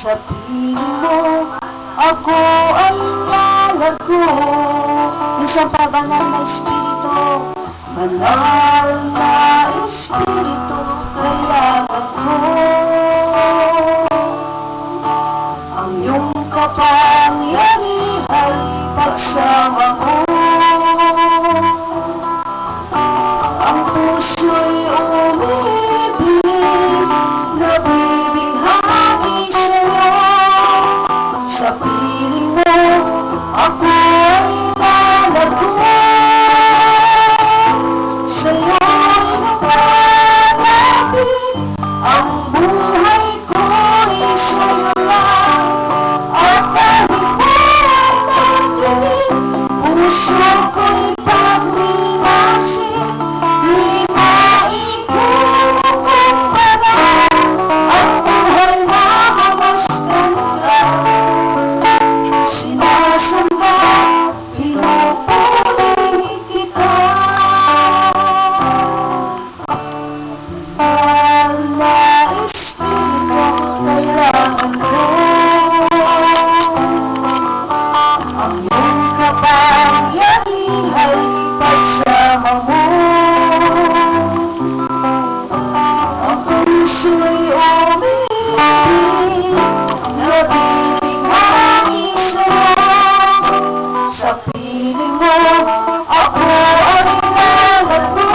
Sa piling mo, ako ay lalago. Isang pabanal na espiritu, banal na espiritu, kailangan ko. Ang iyong kapangyarihan ay pagsama ko. Ang puso'y umibig, nabibighani sa'yo. Sa piling mo, ako ay lalago. Sa'yo'y napanapin, ang buhay ko'y sa'yo lang. At kahit walang nagdinig, puso ko'y pagminasin. Di maikukumpara ang buhay na mamasdan ka. Sinasamba, pinupuri kita. Mahal na espiritu, kailangan ko. Ang iyong kapangyarihan, pagsama mo. Ang puso'y umibig, nabibighani sa'yo. Sa piling mo, ako ay lalago.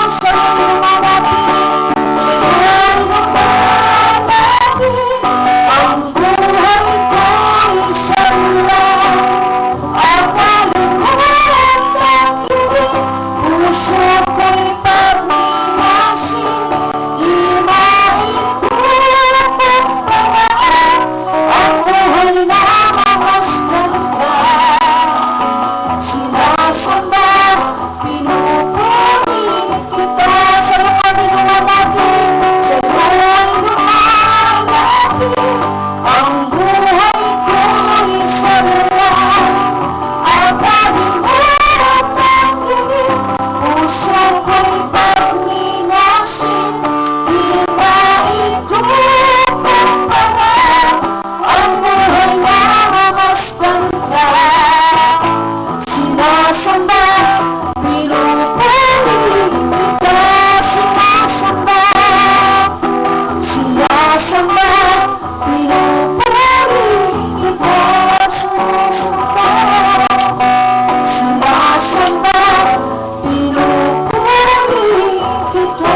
Sa'yo'y manapit, sa'yo'y napanapit, ang buhay ko'y sa'yo lang. At kahit walang tanggiling, puso ko'y pagminasin. Di maikukumpara ang buhay na mamasdan ka. Sinasamba, pinupuri kita. Sa'yo kami lumalapit, sa'yo'y lumalapit, ang buhay ko'y sa'yo lang. At kahit walang tanggiling, puso ko'y pagminasin. Di maikukumpara ang buhay na mamasdan ka. Sinasamba, pinupuri kita. Sinasamba, sinasamba, pinupuri kita. Sinasamba, sinasamba, pinupuri kita.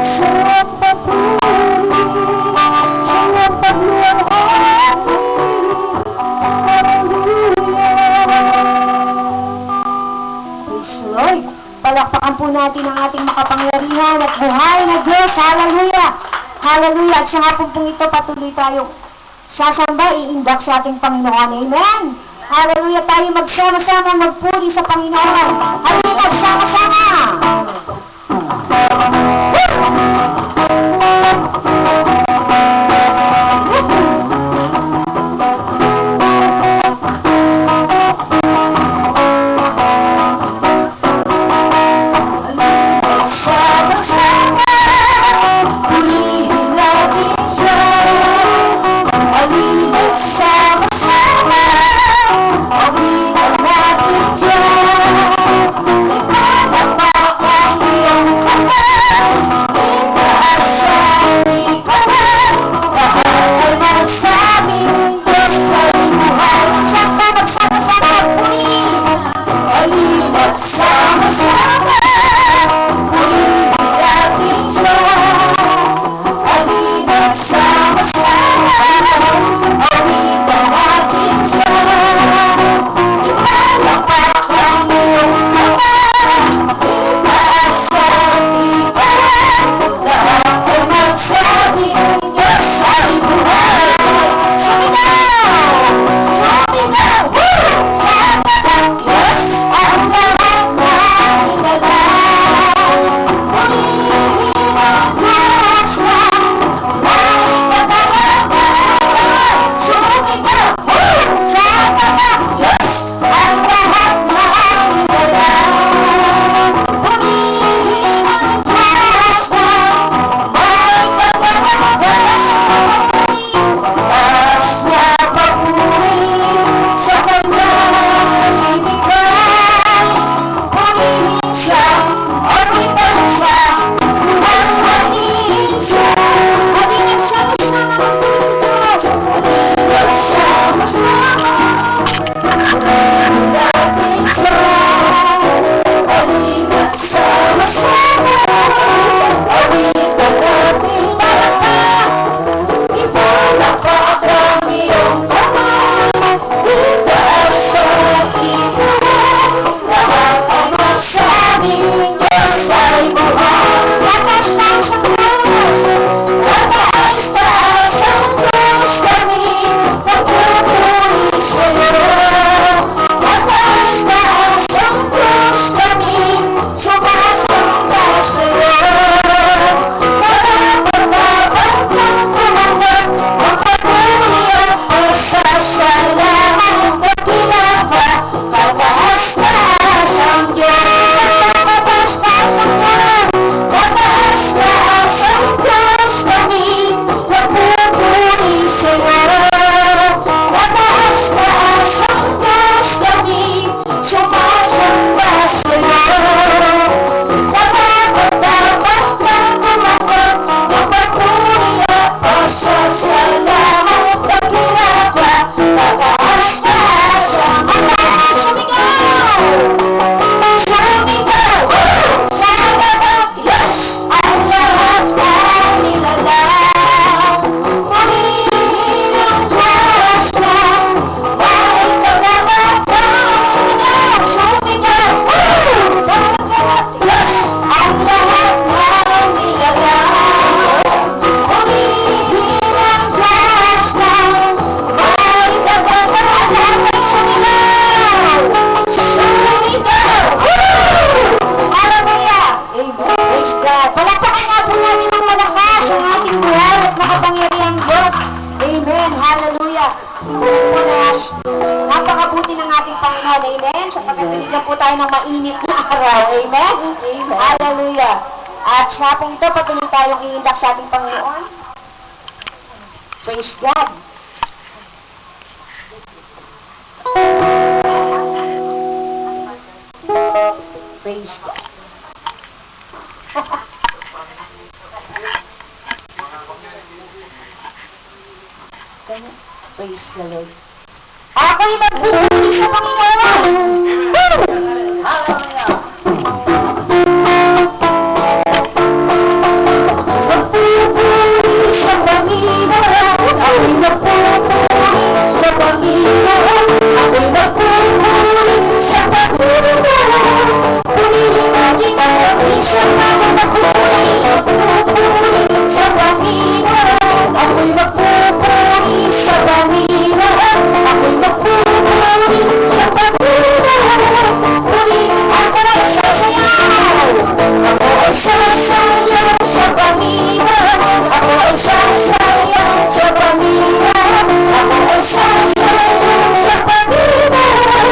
Sa papuri, sa pagluwalhati, hallelujah. Praise the Lord. Palakpakan po natin ang ating makapangyarihan at buhay na Diyos. Hallelujah! Hallelujah! At sa hapon pong ito, patuloy tayong sasamba, iindak sa ating Panginoon. Amen! Hallelujah! Tayo magsama-sama magpuri sa Panginoon. Halika, sama-sama! Sama-sama, purihin natin siya. Halika, sama-sama, awitan natin siya. Ipalakpakan Tunay po na napakabuti ng ating Panginoon. Amen? Sapagkat binigyan po tayo ng mainit na araw. Amen? Amen. Hallelujah. At sa hapong ito, patuloy tayong iindak sa ating Panginoon. Praise God. Praise God. Praise the Lord. Ako'y magpupuri sa Panginoon. Hallelujah. Magpupuri sa Panginoon. Ako'y magpupuri sa Panginoon. Ako'y magpupuri sa Panginoon. Purihin natin ang isang mga magpupuri. Magpupuri sa Panginoon. Ako'y magpupuri sa Panginoon. Ako'y magpupuri sa Panginoon. Puri ako ay sasayaw. Ako ay sasayaw sa Panginoon. Ako ay sasayaw sa Panginoon. Ako ay sasayaw sa Panginoon.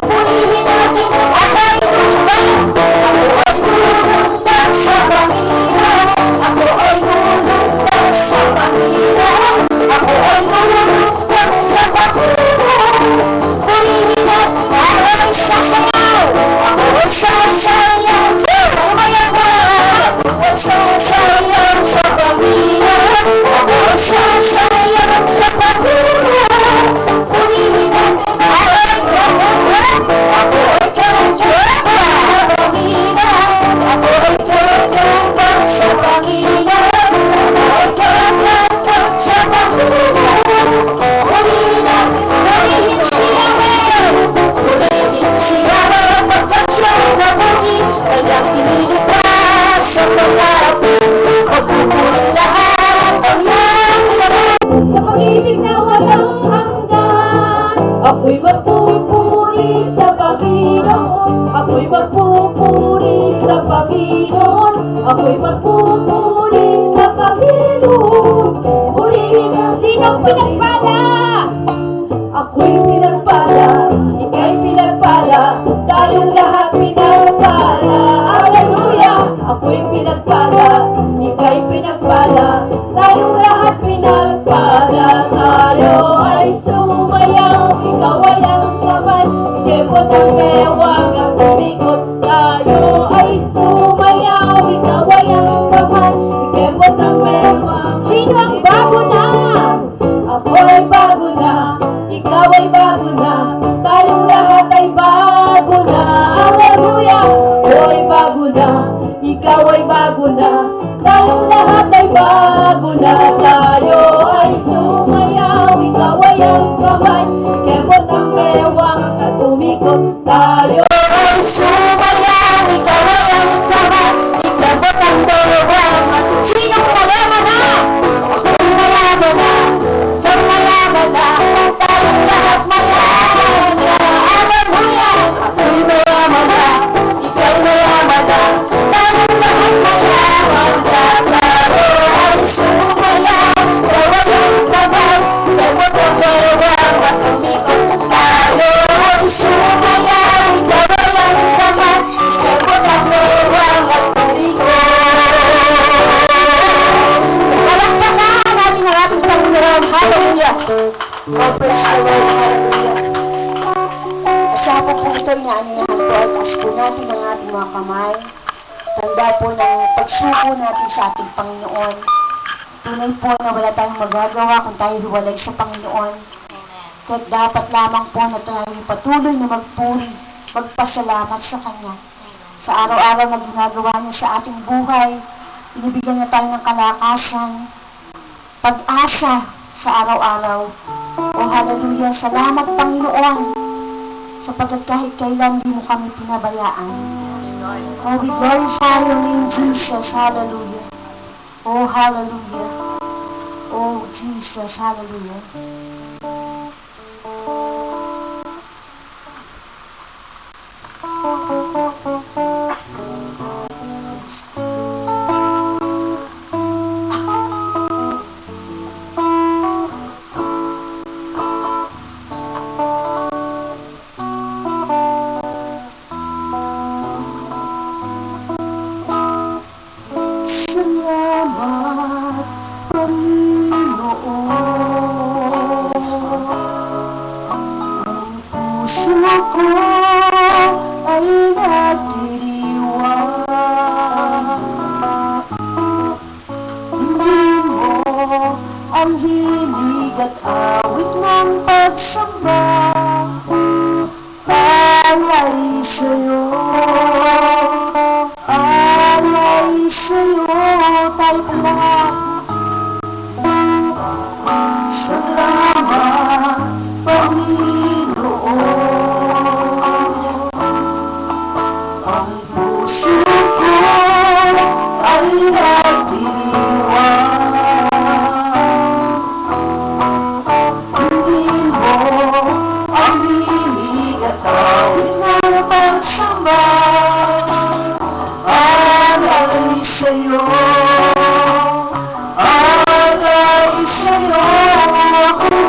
Purihin natin at ay tulibay. Ako ay lulundag sa Panginoon. Ako ay lulundag sa Panginoon. Ako ay lulundag sa Panginoon. Purihin natin at ay sasayaw. Ako ay sasayaw. Sumayaw mo lang. Ako ay sasayaw sa Panginoon. Ako ay sasayaw sa Panginoon. Purihin natin at ay lulundag. Ako ay lulundag sa Panginoon. Ako ay lulundag sa Panginoon. Ako ay lulundag sa Panginoon. Purihin natin, purihin siya ngayon. Purihin siya pagkat siya'y mabuti. Kanyang iniligtas sa pag-api. Magpupuri lahat ang iyong lahat. Sa pag-ibig na walang hanggan, ako'y magpupuri sa Panginoon. Ako'y magpupuri sa Panginoon. Ako'y magpupuri sa Panginoon. Purihin ang sinong pinagpala. Ako'y pinagpala, ika'y pinagpala, tayong lahat pinagpala. Hallelujah! Ako'y pinagpala, ika'y pinagpala, tayong lahat pinagpala. Tayo ay sumayaw, ikaw ay ang kamay, ikipot ang bewang at tumikot. Tayo ay sumayaw, ikaw ay ang kamay, ikipot ang bewang. Sino ang bago na? Ako ay bago na, ikaw ay bago na, tayong lahat ay bago na. Hallelujah! Ako ay bago na, ikaw ay bago na, tayong lahat ay bago na. Tayo ay sumayaw, ikaw ay ang kamay, kemot ang bewang at tumikot. Tayo ay sumayaw, ikaw ay ang kamay, ikabot ang bewang. Sinong mayaman na? Ako'y mayaman na, ikaw mayaman na, tayong lahat mayaman na. Hallelujah! Ako'y mayaman na, ikaw mayaman na, tayong lahat mayaman na. Tayo ay sumayaw, ikaw ay ang kamay, ikabot ang bewang at tumikot. Tayo ay sumayaw, ikaw ay ang kamay, ikabot ang bewang at tumikot. Palakpakan natin ang ating Panginoon. Hallelujah! God bless the Lord. Hallelujah! Sa hapon po ito, inaanyayahan po at taas po natin ang ating mga kamay. Tanda po ng pagsuko natin sa ating Panginoon. Tunay po na wala tayong magagawa kung tayo hiwalay sa Panginoon. Kaya dapat lamang po na tayo patuloy na magpuri, magpasalamat sa Kanya. Sa araw-araw na ginagawa niya sa ating buhay, binibigyan niya tayo ng kalakasan, pag-asa sa araw-araw. O hallelujah, salamat Panginoon, sapagkat kahit kailan di mo kami pinabayaan. Oh, we glorify your name, Jesus. Hallelujah. Oh, hallelujah. Oh, Jesus. Hallelujah. Salamat, Panginoon. Ang puso ko ay nagdiriwang. Hindi mo ang himig at awit ng pagsamba. Alay sa'yo, alay sa'yo, tayo po lahat. Salamat, Panginoon. Ang puso ko ay nagdiriwang. Hindi mo ang himig at awit ng pagsamba. Alay sa'yo, alay sa'yo, ako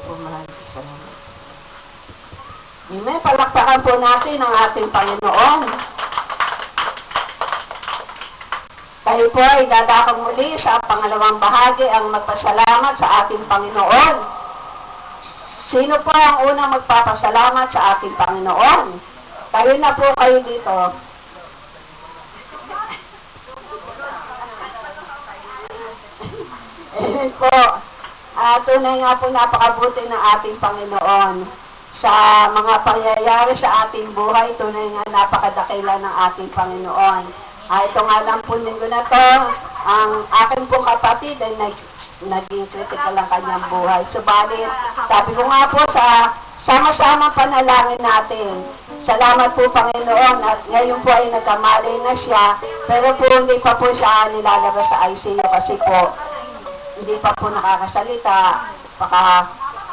po, maraming salamat. Amen. Palakpakan po natin ang ating Panginoon. Tayo po ay dadakang muli sa pangalawang bahagi ang magpasalamat sa ating Panginoon. Sino po ang unang magpapasalamat sa ating Panginoon? Tayo na po kayo dito. Amen po. Tunay nga po napakabuti ng ating Panginoon. Sa mga pangyayari sa ating buhay, tunay nga napakadakila ng ating Panginoon. Ito nga lang po linggo na to, ang aking pong kapatid ay naging critical ang kanyang buhay. Subalit, sabi ko nga po sa sama-sama panalangin natin. Salamat po Panginoon at ngayon po ay nagkamali na siya, pero po hindi pa po siya nilalabas sa ICU kasi po hindi pa po nakakasalita, baka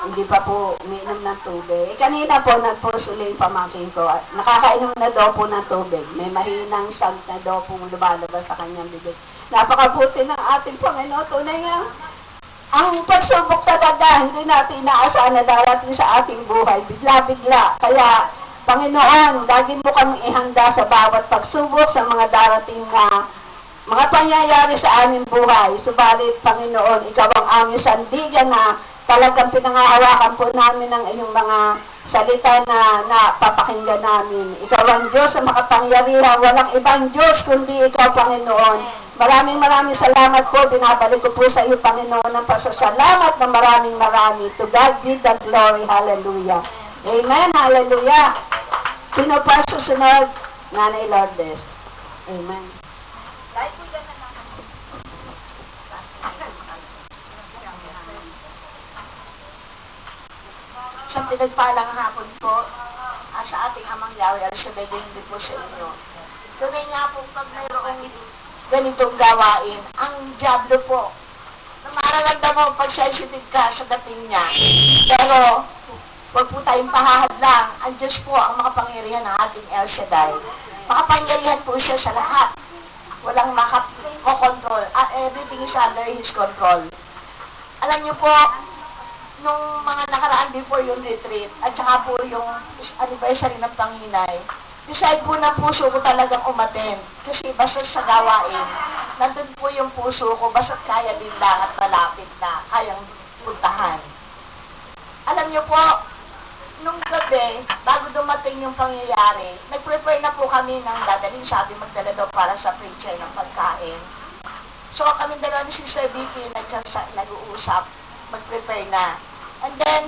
hindi pa po umiinom ng tubig. Kanina po nagpursuli yung pamangkin ko. Nakakainom na daw po ng tubig. May mahinang sag na daw po lumalabas sa kanyang bibig. Napakabuti ng ating Panginoon. Tunay nga, ang pagsubok talaga, hindi natin inaasahan na darating sa ating buhay. Bigla-bigla. Kaya, Panginoon, lagi mo kami ihanda sa bawat pagsubok sa mga darating na mga pangyayari sa aming buhay. Subalit, Panginoon, ikaw ang aming sandigan na talagang pinangahawakan po namin ang iyong mga salita na napapakinggan namin. Ikaw ang Diyos na makapangyarihan. Walang ibang Diyos kundi ikaw, Panginoon. Maraming salamat po. Binabalik ko po sa iyo, Panginoon, ng pasasalamat na maraming. To God be the glory. Hallelujah. Amen. Hallelujah. Sino pa susunod? Nanay Lourdes. Amen. Sa pinagpalang hapon po sa ating Amang Yahweh, al-Shaddai din po sa inyo. Tunay nga po pag mayroong ganitong gawain, ang diablo po, na mararamdaman mo pag sensitive ka sa dating niya. Pero, huwag po tayong pahahadlang. Ang Diyos po ang makapangyarihan ng ating El Shaddai. Makapangyarihan po siya sa lahat. Walang makakontrol. Everything is under His control. Alam niyo po, nung mga nakaraan before yung retreat, at saka po yung anniversary ng Panginay, decide po ng puso ko talagang umattend. Kasi basta sa gawain, nandun po yung puso ko, basta kaya din lang at malapit na, kayang puntahan. Alam niyo po, nung gabi, bago dumating yung pangyayari, nag-prepare na po kami ng dadalhin, sabi magdala daw para sa preacher ng pagkain. So kami dalawa ni Sister Vicky nag-uusap, mag-prepare na. And then,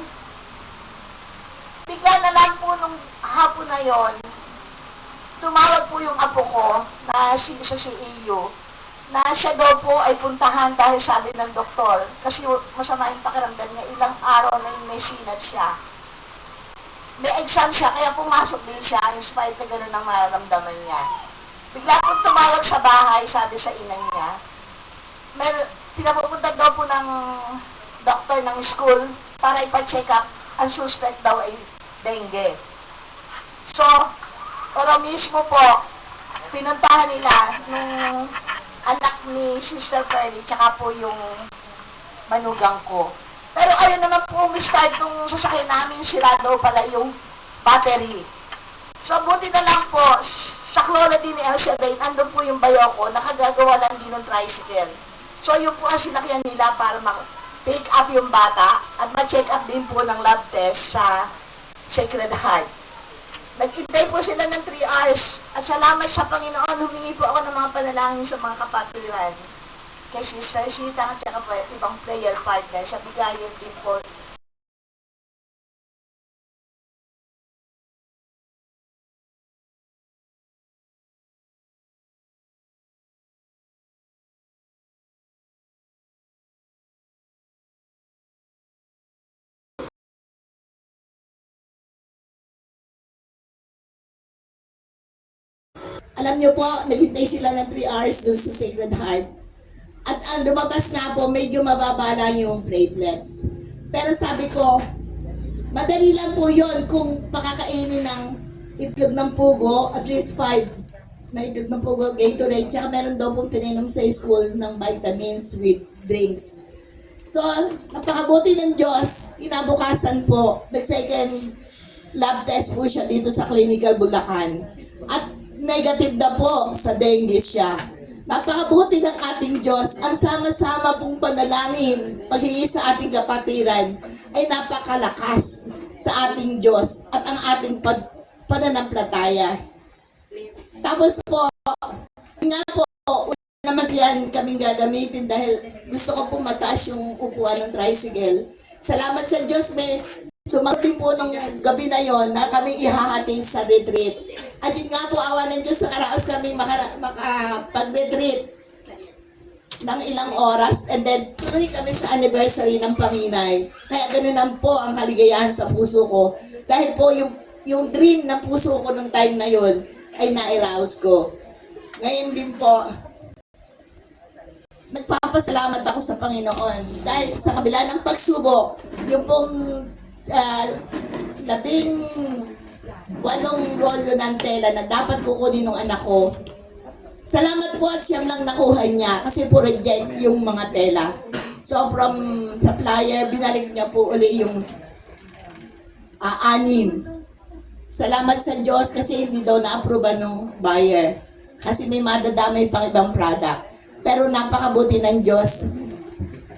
bigla na lang po nung hapon na yon, tumawag po yung apo ko na sa CEU na siya daw po ay puntahan dahil sabi ng doktor, kasi masama yung pakiramdam niya, ilang araw na yung may sinat siya. May exam siya, kaya pumasok din siya in spite na gano'n ang mararamdaman niya. Bigla po tumawag sa bahay, sabi sa ina niya, pinapupunta daw po ng doktor ng school para ipa-check up, ang suspect daw ay dengue. So, pero mismo po, pinuntahan nila nung anak ni Sister Pearly, tsaka po yung manugang ko. Pero ayun naman po, start nung sasakyan namin, sila daw pala yung battery. So, buti na lang po, sa Clola din ni El Shaddai, andun po yung bayo ko, nakagagawa lang din ng tricycle. So, yun po ang sinakyan nila para pick up yung bata at ma-check up din po ng lab test sa Sacred Heart. Nag-intay po sila ng 3 hours at salamat sa Panginoon, humingi po ako ng mga panalangin sa mga kapatiran. Kay Sister Sita at saka po ibang prayer partner sa Bigarian din po. Alam niyo po, naghintay sila ng 3 hours dun sa Sacred Heart. At ang lumabas nga po, medyo mababa lang yung platelets. Pero sabi ko, madali lang po yun kung pakakainin ng itlog ng pugo, at least 5 na itlog ng pugo, Gatorade, tsaka meron daw pong pinainom sa school ng vitamins with drinks. So, napakabuti ng Diyos, kinabukasan po, nag-second lab test po siya dito sa Clinical Bulacan. At negative na po sa dengue siya. Napakabuti ng ating Diyos, ang sama-sama pong panalangin, paghingi sa ating kapatiran, ay napakalakas sa ating Diyos at ang ating pananampalataya. Tapos po, nga po, naman yan kaming gagamitin dahil gusto ko po mataas yung upuan ng tricycle. Salamat sa Diyos, may sumating po ng gabi na yon na kami ihahatid sa retreat. At yun nga po, awa ng Diyos, nakaraos kami makapag-retreat ng ilang oras and then tuloy kami sa anniversary ng Panginay. Kaya ganun po ang kaligayahan sa puso ko. Dahil po yung dream ng puso ko ng time na yon ay na-arouse ko. Ngayon din po, nagpapasalamat ako sa Panginoon dahil sa kabila ng pagsubok, yung pong 18 rolyo ng tela na dapat kukunin ng anak ko. Salamat po at siyang lang nakuha niya kasi po reject yung mga tela. So from supplier, binalik niya po uli yung 6. Salamat sa Diyos kasi hindi daw na-approve ng buyer. Kasi may madadamay pang ibang product. Pero napakabuti ng Diyos.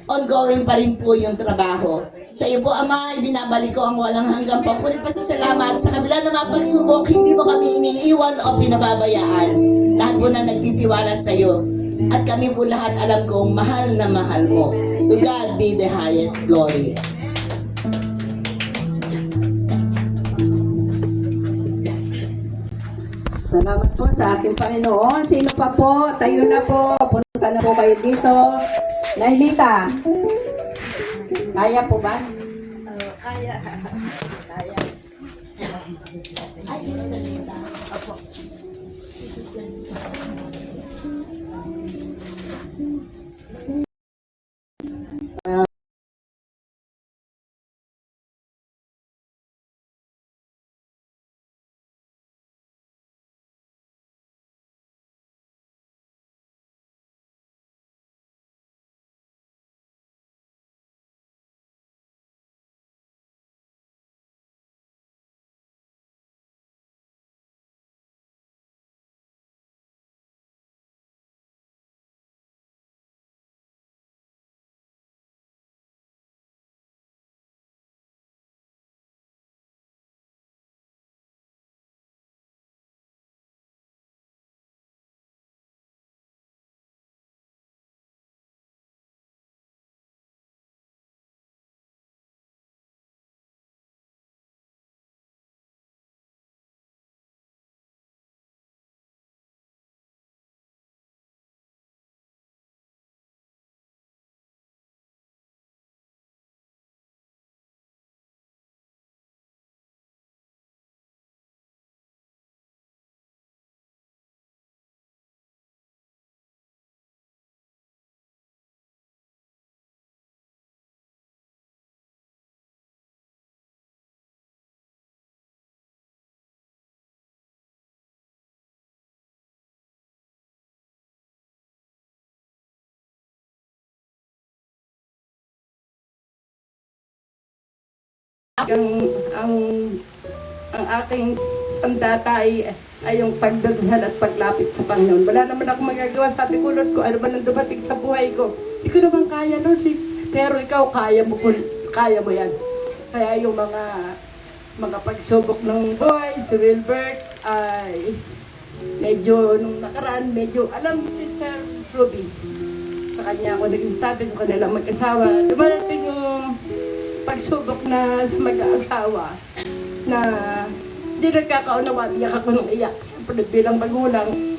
Ongoing pa rin po yung trabaho. Sa iyo po, Ama, ibinabalik ko ang walang hanggang papulit pasasalamat. Sa kabila ng mga pagsubok, hindi mo kami iniiwan o pinababayaan. Lahat po na nagtitiwala sa iyo. At kami po lahat alam kong mahal na mahal mo. To God be the highest glory. Salamat po sa ating Panginoon. Sino pa po? Tayo na po. Punta na po kayo dito. Nailita. Kaya po ba? Ang aking sandata ay yung pagdadasal at paglapit sa Panginoon. Wala naman ako magagawa. Sabi ko, Lord, ko ano ba nang dumating sa buhay ko? Hindi ko naman kaya, Lord. Pero ikaw, kaya mo yan. Kaya yung mga pagsubok ng buhay, si Wilbert, ay medyo, nung nakaraan, medyo, alam, Sister Ruby, sa kanya ako nagsasabi sa kanilang mag-asawa, dumarating yung pagsubok na sa mag-aasawa na di nagkakaunawaan, iyak ako ng iyak. Siyempre bilang magulang,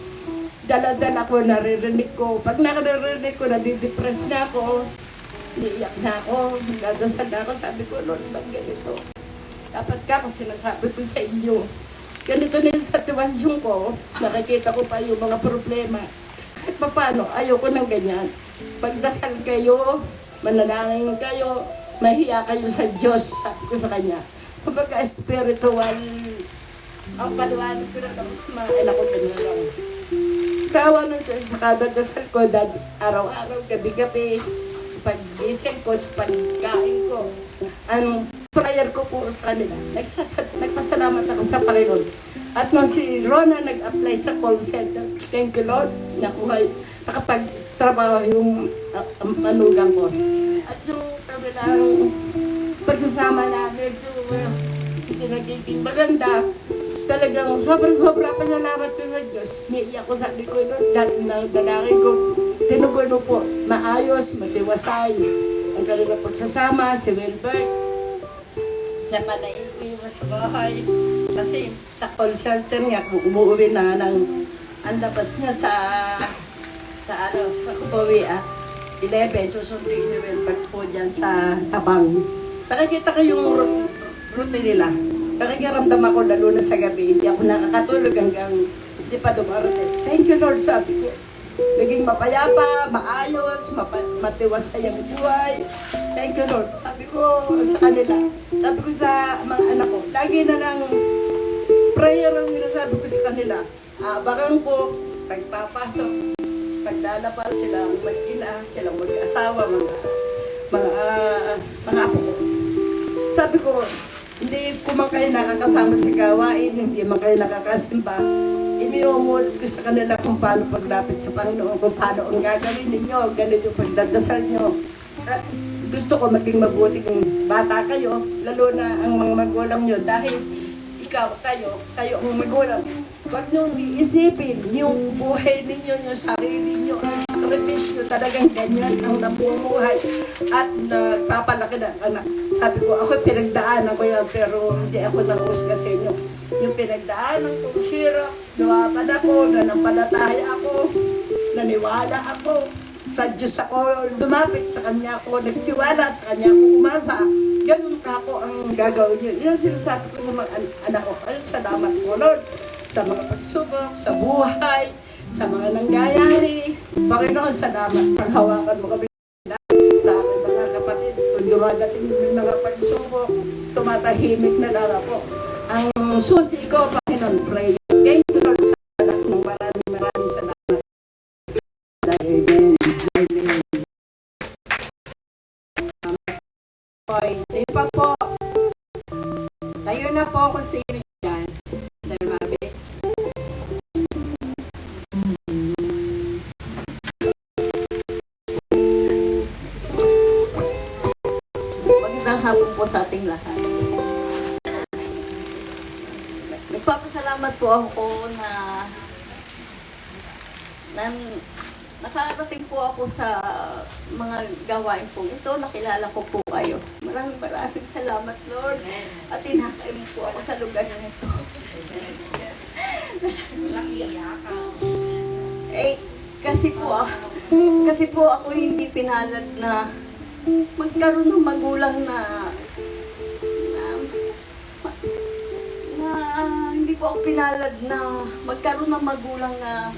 dala-dala ko, naririnig ko. Pag naririnig ko, nadidepress na ako, iiyak na ako, nadasal na ako. Sabi ko, Lord, ba't ganito? Dapat ka, kung sinasabi ko sa inyo, ganito na yung sitwasyon ko, nakikita ko pa yung mga problema. Kahit pa paano, ayoko ng ganyan. Pagdasal kayo, manalangin kayo, mahiya kayo sa Diyos, sabi ko sa Kanya. Kumbaga spiritual, ang paliwanag ko na tapos sa mga anak ko ganyan lang. Kawa ng Diyos sa kadadasal ko, araw-araw, gabi-gabi, sa pag-gising ko, sa pagkain ko. Ang prayer ko po sa kanila. Nagpasalamat ako sa Panginoon. At nung si Rona nag-apply sa call center, thank you Lord, nakapagtrabaho yung manugang ko. At yung kabilang pagsasama namin, hindi nagiging maganda. Talagang sobra-sobra pasalamat ko sa Diyos. Niiyak ko, sabi ko, Lord, lahat ng dalangin ko, tinugon mo po, maayos, matiwasay. Ang kanilang pagsasama, si Wilbert, sa panayin ko yung sa bahay. Kasi sa call center nga, umuwi na ng ang labas niya sa Kupawi, 11, susunduin ni Wilbert po dyan sa Tabang. Nakikita ko yung routine nila. Nakikiramdam ako lalo na sa gabi, hindi ako nakakatulog hanggang hindi pa dumarating. Thank you Lord, sabi ko. Naging mapayapa, maayos, matiwasay ang buhay. Thank you Lord, sabi ko sa kanila. Sabi ko sa mga anak ko, lagi na lang prayer ang sinasabi ko sa kanila. Aabakan ko, pagpapasok, paglalabas sila, mag-ina, silang mag-asawa, mga apo ko. Sabi ko, hindi ko man kayo nakakasama sa gawain, hindi man kayo nakakasimba. Iniumulot ko sa kanila kung paano paglapit sa Panginoon, kung paano ang gagawin ninyo, ganito yung pagdadasal nyo. At gusto ko maging mabuting bata kayo, lalo na ang mga magulang nyo, dahil kayo ang magulang. Huwag nyo iisipin yung buhay ninyo, yung sarili nyo, ang sakripisyo, talagang ganyan ang nabubuhay at nagpapalaki ng anak. Sabi ko, ako pinagdaanan ko yan, pero hindi ako nangusga sa inyo. Yung pinagdaanan ko, hirap, luwapan ako, nanampalataya ako, naniwala ako, sa Diyos ako, lumapit sa Kanya ako, nagtiwala sa Kanya ako, umasa. Ganun ka ako ang gagawin nyo. Yun ang sinasabi ko sa mga anak ko. Ay, salamat po Lord sa mga pagsubok, sa buhay, sa mga nangyayari. Panginoon, salamat. Paghawakan mo kami sa aking mga kapatid. Kung dumadating may mga pagsubok, tumatahimik na lang ako. Ang susi ko, Panginoon, pray. Thank you Lord sa anak ng maraming salamat. Amen. Amen. Sino pa po? Tayo na po kung sino dyan. Sister Mabe. Magandang hapon po sa ating lahat. Nagpapasalamat po ako na nakarating po ako sa mga gawain po ito. Nakilala ko po kayo. Maraming salamat, Lord. At tinakay mo po ako sa lugar na ito. Kasi po ako hindi pinalad na magkaroon ng magulang na hindi po ako pinalad na magkaroon ng magulang na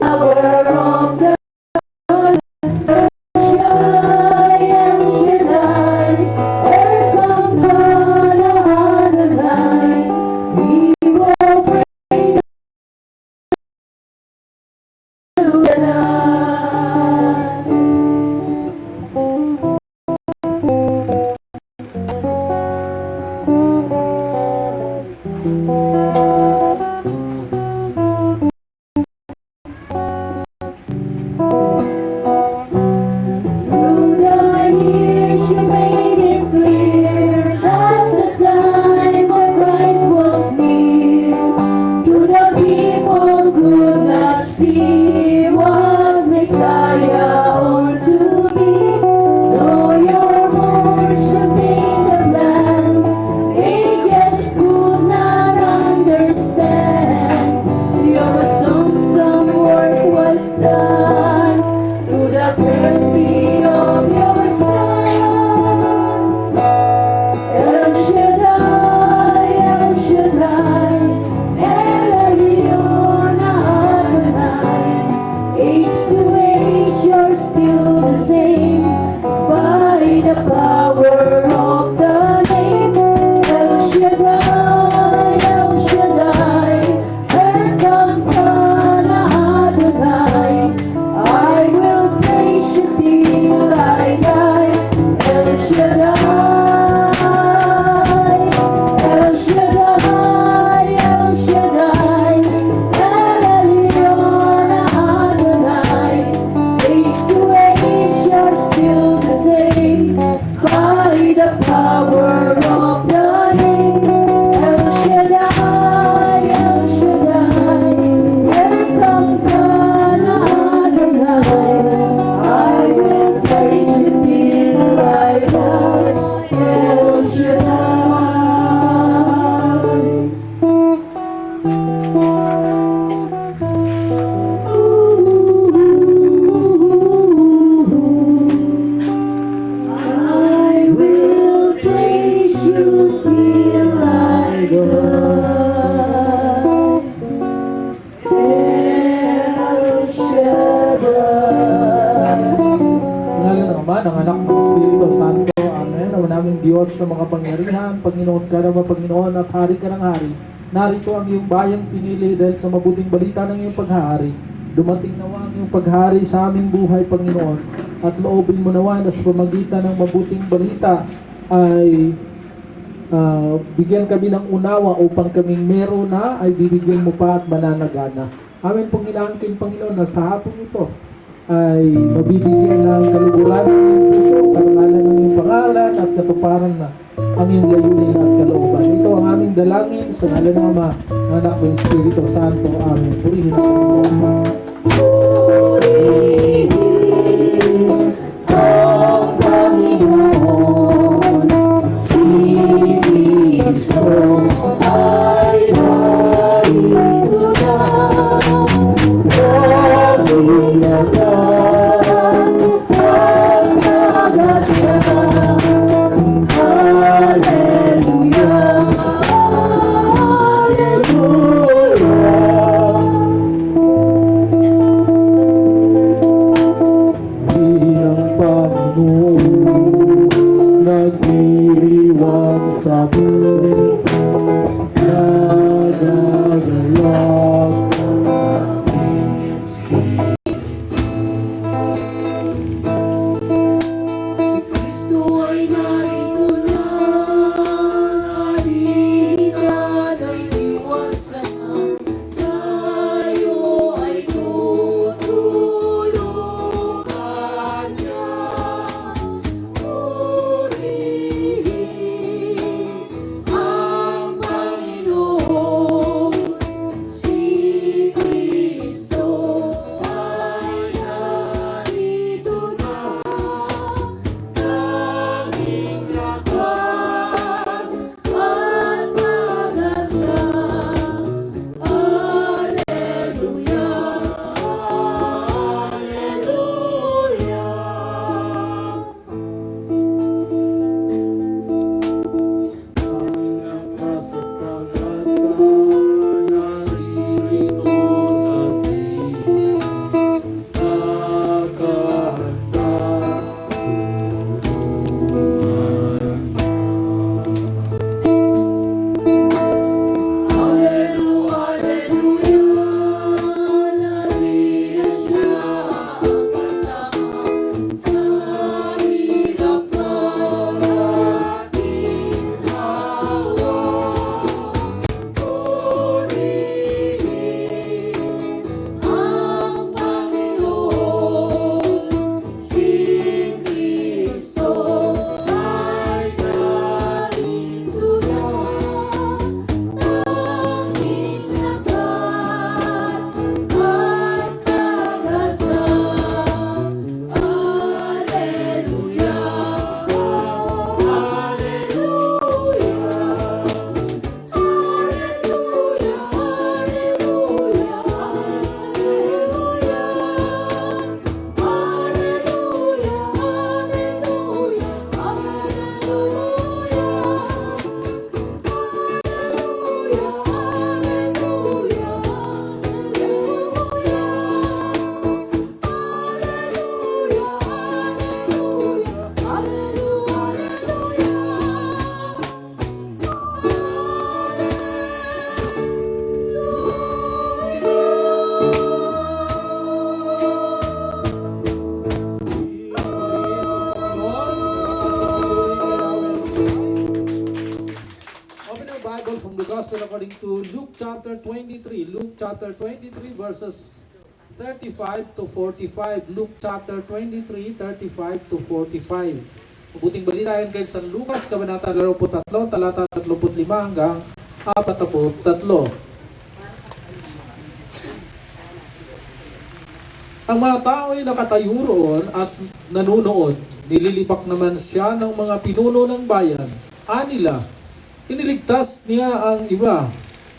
power of the Shaddai, El Shaddai, Elkanah Adonai. We will praise Through the years you made it clear that's the time when Christ was near. To the people could not see what Messiah ought to be. Though your words contain the plan, they just could not understand. Your some work was done to the purity of your Son. El Shaddai, El Shaddai, El Elyon Adonai. Age to age, you're still the same by the power of the name. El Shaddai, El Shaddai, Elkanah Adonai. I will praise you till I die. El Shaddai, El Shaddai, El Shaddai, El Elyon Adonai. Age to age, you're still the same by the power of the name. El Shaddai, El Shaddai, Elkanah Adonai. I will praise you till I die. El Shaddai. I will praise you till I die. El Shaddai. Sa ngalan ng Ama, ng Anak, ng Espiritu Santo. Amen. Ang naming Diyos na mga pangyarihan, Panginoon ka na Panginoon at Hari ka ng Hari. Narito ang iyong bayang pinili dahil sa mabuting balita ng iyong paghahari. Dumating nawa ang iyong paghari sa aming buhay, Panginoon. At loobin mo nawa na sa pamagitan ng mabuting balita ay bigyan kami ng unawa upang kaming meron na ay bibigyan mo pa at mananagana. Amin pong inaangkin, Panginoon, na sa hapong ito ay mabibigyan ng kaluguran ng iyong puso, karangalan ng iyong pangalan at katuparan na ang iyong layunin at kalooban. Ito ang aming dalangin sa ngalan ng Ama, ng Anak, ng Espiritu Santo. Amen. Purihin ang Panginoon. Purihin ang Panginoon, si Kristo ay narito na. Dahil ang tagas na. Hallelujah, hallelujah. Ang Panginoon nagdiriwang sa buhay, nagagalak ang Espiritu. Si Kristo ay narito na, halika na'y iwasan, tayo ay tutulungan niya. Purihin ang Panginoon, si Bible from the Gospel according to Luke chapter 23. Luke chapter 23 verses 35 to 45. Luke chapter 23, 35 to 45. Mabuting balita yan kay San Lucas, Kabanata 23, talata 35 hanggang 43. Ang mga tao ay nakatayo roon at nanunood. Nililipak naman siya ng mga pinuno ng bayan. Anila, iniligtas niya ang iba.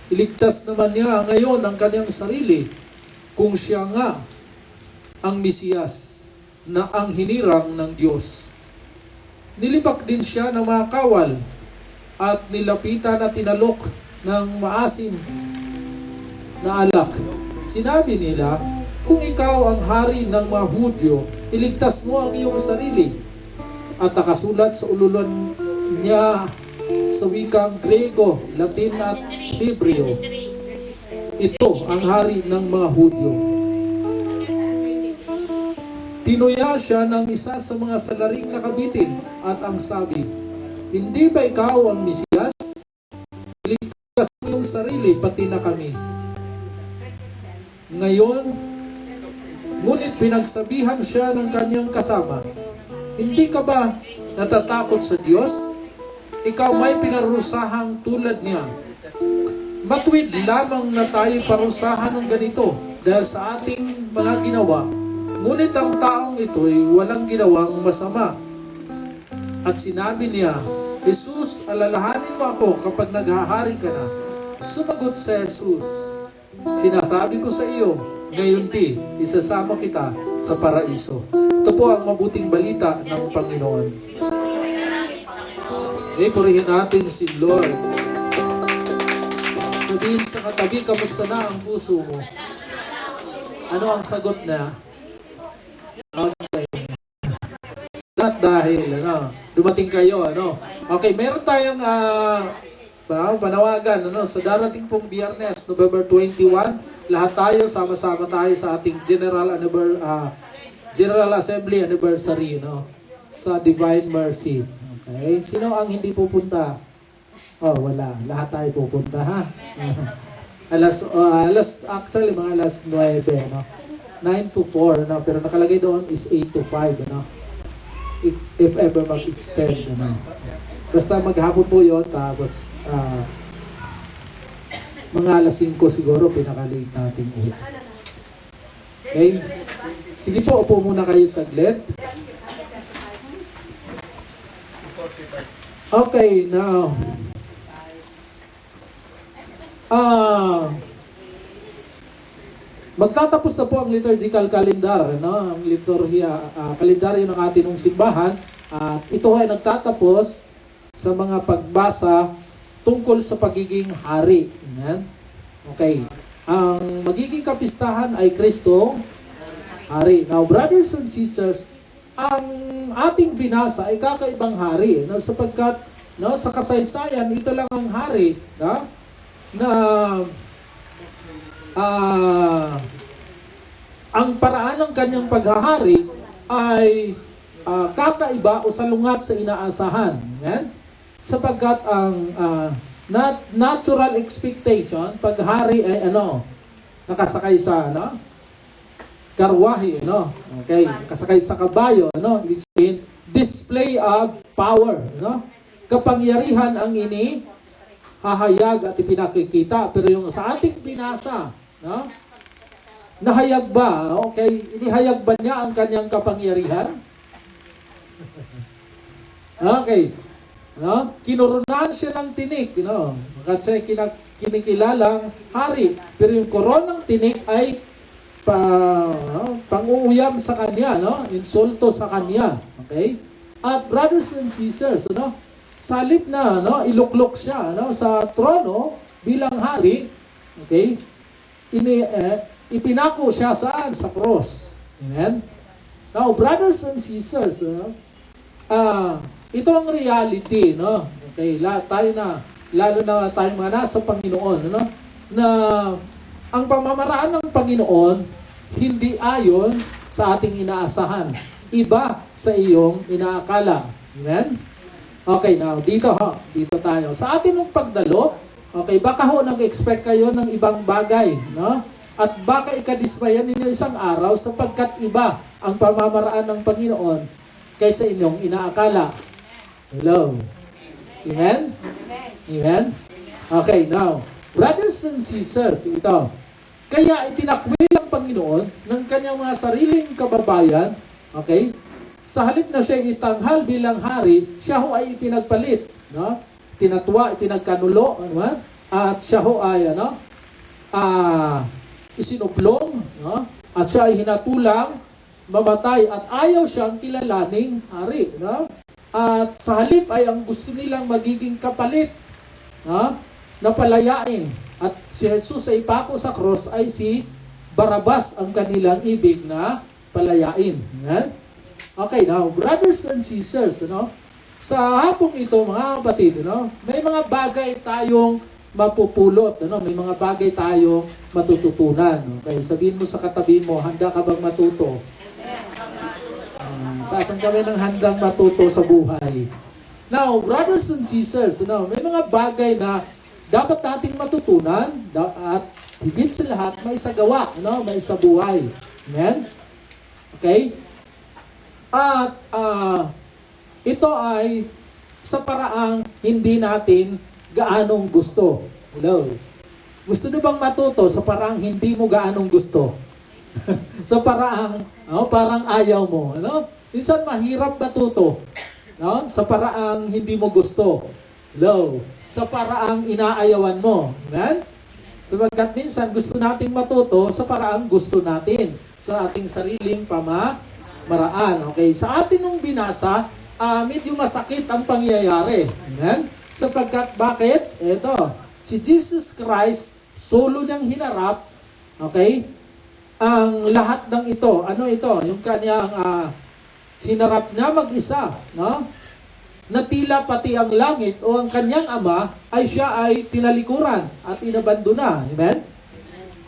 Iligtas naman niya ngayon ang kanyang sarili kung siya nga ang Mesiyas na ang hinirang ng Diyos. Nilipak din siya ng mga kawal at nilapitan at tinalok ng maasim na alak. Sinabi nila, kung ikaw ang hari ng mga Hudyo, iligtas mo ang iyong sarili. At nakasulat sa ululan niya sa wikang Grego, Latin at Hebreo. Ito ang hari ng mga Hudyo. Tinuya siya ng isa sa mga salaring nakabitin at ang sabi, hindi ba ikaw ang Mesiyas? Iligtas mo iyong sarili, pati na kami. Ngayon, ngunit pinagsabihan siya ng kanyang kasama, hindi ka ba natatakot sa Diyos? Ikaw may pinarusahang tulad niya. Matuwid lamang na tayo parusahan ng ganito dahil sa ating mga ginawa. Ngunit ang taong ito ay walang ginawang masama. At sinabi niya, Jesus, alalahanin mo ako kapag naghahari ka na. Sumagot si Jesus, sinasabi ko sa iyo, ngayon isasama kita sa paraiso. Ito po ang mabuting balita ng Panginoon. Purihin natin si Lord. Sabihin sa katabi, kamusta na ang puso mo? Ano ang sagot na? Okay. Not dahil, dumating kayo, Okay, meron tayong panawagan, sa darating pong Biyernes, November 21, lahat tayo, sama-sama tayo sa ating General Assembly Anniversary, sa Divine Mercy. Okay? Sino ang hindi pupunta? Wala. Lahat tayo pupunta, ha? Actually, mga alas 9, 9 to 4, pero nakalagay doon is 8 to 5, if ever mag-extend, Basta maghapon po yun, tapos mga alas 5 siguro, pinaka-late natin ulit. Okay? Sige po, upo muna kayo saglit. Okay, now. Magtatapos na po ang liturgical calendar, ang liturhiya, kalendaryo ng ating simbahan. At ito ay nagtatapos sa mga pagbasa tungkol sa pagiging hari. Amen? Okay. Ang magiging kapistahan ay Kristong hari. Now, brothers and sisters, ang ating binasa ay kakaibang hari, sapagkat sa kasaysayan, ito lang ang hari na ang paraan ng kanyang paghahari ay kakaiba o salungat sa inaasahan. Amen? Sapagkat ang natural expectation, paghari ay nakasakay sa karwahe, okay, nakasakay sa kabayo, ibig sabihin, display of power, kapangyarihan ang hahayag at ipinakikita. Pero yung sa ating binasa, nahayag ba? Okay, inihayag ba niya ang kanyang kapangyarihan? Okay. Kinurunahan siya ng tinik, kasi kinikilalang hari. Pero yung koronang tinik ay pang-uuyam sa kanya, insulto sa kanya. Okay? At brothers and sisters, sa halip na iluklok siya sa trono bilang hari, okay? Ipinako siya saan? Sa cross. Amen? Now, brothers and sisters, ito ang reality, Okay, lalo na tayong mga nasa Panginoon, na ang pamamaraan ng Panginoon hindi ayon sa ating inaasahan. Iba sa iyong inaakala. Amen? Okay, now, dito tayo. Sa atin ng pagdalo, Okay, baka ho nag-expect kayo ng ibang bagay, no? At baka ikadismayan ninyo isang araw sapagkat iba ang pamamaraan ng Panginoon kaysa inyong inaakala. Hello? Amen? Amen? Okay, now, brothers and sisters, ito. Kaya itinakwil ang Panginoon ng kanyang mga sariling kababayan, okay? Sa halip na siya itanghal bilang hari, siya ho ay ipinagpalit, no? Tinatwa, ipinagkanulo, ano ba? At siya ho ay, isinuplong, no? At siya ay hinatulang mamatay at ayaw siyang kilalaning hari, no? At sa halip ay ang gusto nilang magiging kapalit, no? Na palayain. At si Jesus ay ipako sa cross ay si Barabas ang kanilang ibig na palayain. Amen? Okay, now, brothers and sisters, sa hapong ito, mga kapatid, may mga bagay tayong mapupulot, may mga bagay tayong matututunan. Okay, sabihin mo sa katabi mo, handa ka bang matuto? Taasan kami ng handang matuto sa buhay. Now, brothers and sisters, may mga bagay na dapat nating matutunan at higit sa lahat, may isagawa, may isabuhay. Amen? Okay? At ito ay sa paraang hindi natin gaanong gusto. Hello? Gusto nyo bang matuto sa paraang hindi mo gaanong gusto? Sa paraang parang ayaw mo. Minsan mahirap matuto. Sa paraang hindi mo gusto. Hello? Sa paraang inaayawan mo. Amen? Sabagat minsan gusto nating matuto sa paraang gusto natin. Sa ating sariling pamamaraan. Okay? Sa atin nung binasa, medyo masakit ang pangyayari. Amen? Sapagkat bakit? Ito, si Jesus Christ, solo niyang hinarap, okay? Ang lahat ng ito, ano ito? Yung kanyang sinarap niya mag-isa, no? Na tila pati ang langit o ang kanyang ama ay siya ay tinalikuran at inabandona. Amen?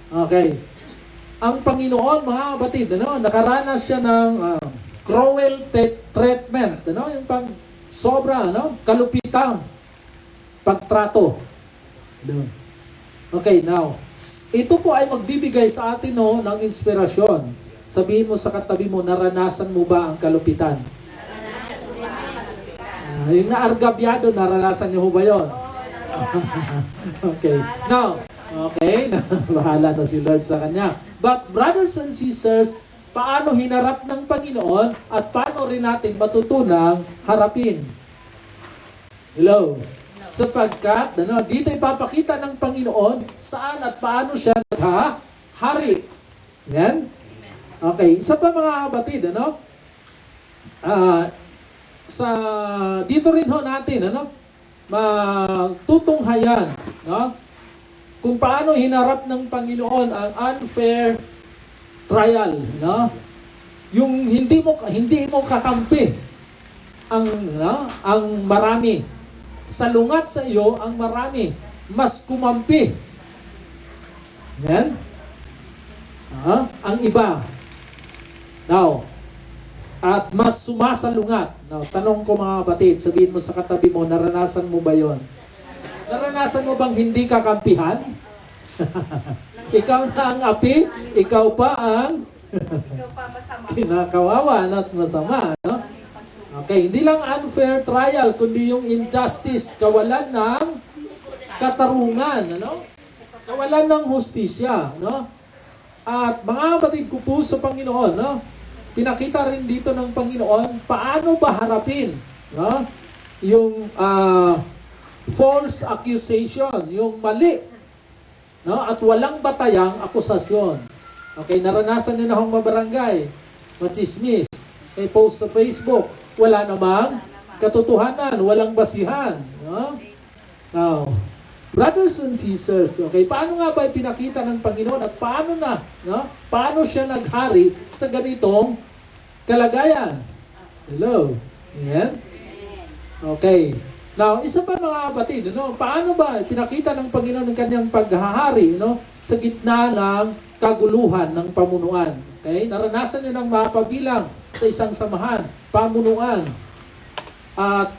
Okay. Ang Panginoon, mga kapatid, nakaranas siya ng cruel treatment, yung pang sobra, kalupitang pagtrato. Okay, now, ito po ay magbibigay sa atin ng inspirasyon. Sabihin mo sa katabi mo, naranasan mo ba ang kalupitan? Yung naargabyado, naranasan niyo ba yun? Okay. Now, okay, bahala na si Lord sa kanya. But brothers and sisters, paano hinarap ng Panginoon at paano rin natin matutunang harapin? Hello? Sapagkat, dito ipapakita ng Panginoon saan at paano siya naghahari. Yan? Okay, isa pa mga kapatid, dito rin ho natin, matutunghayan, kung paano hinarap ng Panginoon ang unfair trial, yung hindi mo kakampi ang marami. Salungat sa iyo ang marami, mas kumampi. Yan? Ang iba. Now, at mas sumasalungat. Now, tanong ko mga kapatid, sabihin mo sa katabi mo, naranasan mo ba yon? Naranasan mo bang hindi kakampihan? Ikaw na ang api, ikaw pa ang kinakawawa at masama. Okay, hindi lang unfair trial, kundi yung injustice, kawalan ng katarungan, kawalan ng hustisya. At mga kapatid ko po sa Panginoon, pinakita rin dito ng Panginoon paano ba harapin yung false accusation, yung mali, at walang batayang akusasyon. Okay, naranasan nyo na akong mabarangay, machismis, may post sa Facebook, wala namang katotohanan, walang basihan. Now, brothers and sisters, okay, paano nga ba pinakita ng Panginoon at paano siya naghari sa ganitong kalagayan? Hello? Amen? Okay. Now, isa pa mga kapatid, paano ba pinakita ng Panginoon ng kanyang paghahari, sa gitna ng kaguluhan ng pamunuan? Okay? Naranasan nyo ng mapabilang sa isang samahan, pamunuan, at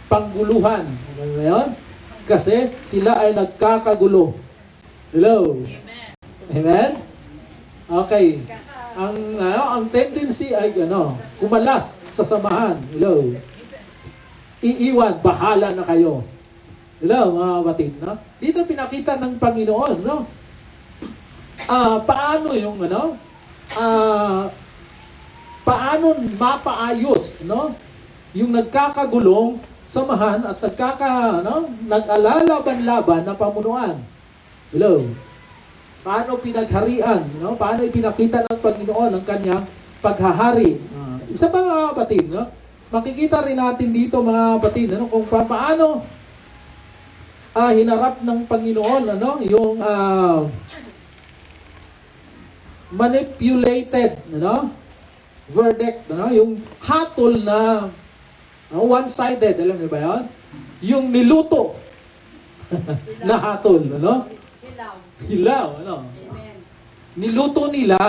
pangguluhan. Ano ba yun? Kasi sila ay nagkakagulo. Hello? Amen? Okay. Ang tendency ay kumalas sa samahan. Hello? Iiwan, bahala na kayo. Hello, mga kapatid, no? Dito pinakita ng Panginoon, no? Paano yung paano mapaayos, no? Yung nagkakagulong samahan at nag-alalaban-laban na pamunuan. Hello? Paano pinagharian, no? Paano ipinakita ng Panginoon ang kanyang paghahari? Isa pa, mga kapatid, no? Makikita rin natin dito, mga kapatid, kung paano hinarap ng Panginoon yung manipulated verdict, yung hatol na one-sided, alam niyo ba yan? Yung niluto na hatol, hilaw, niluto nila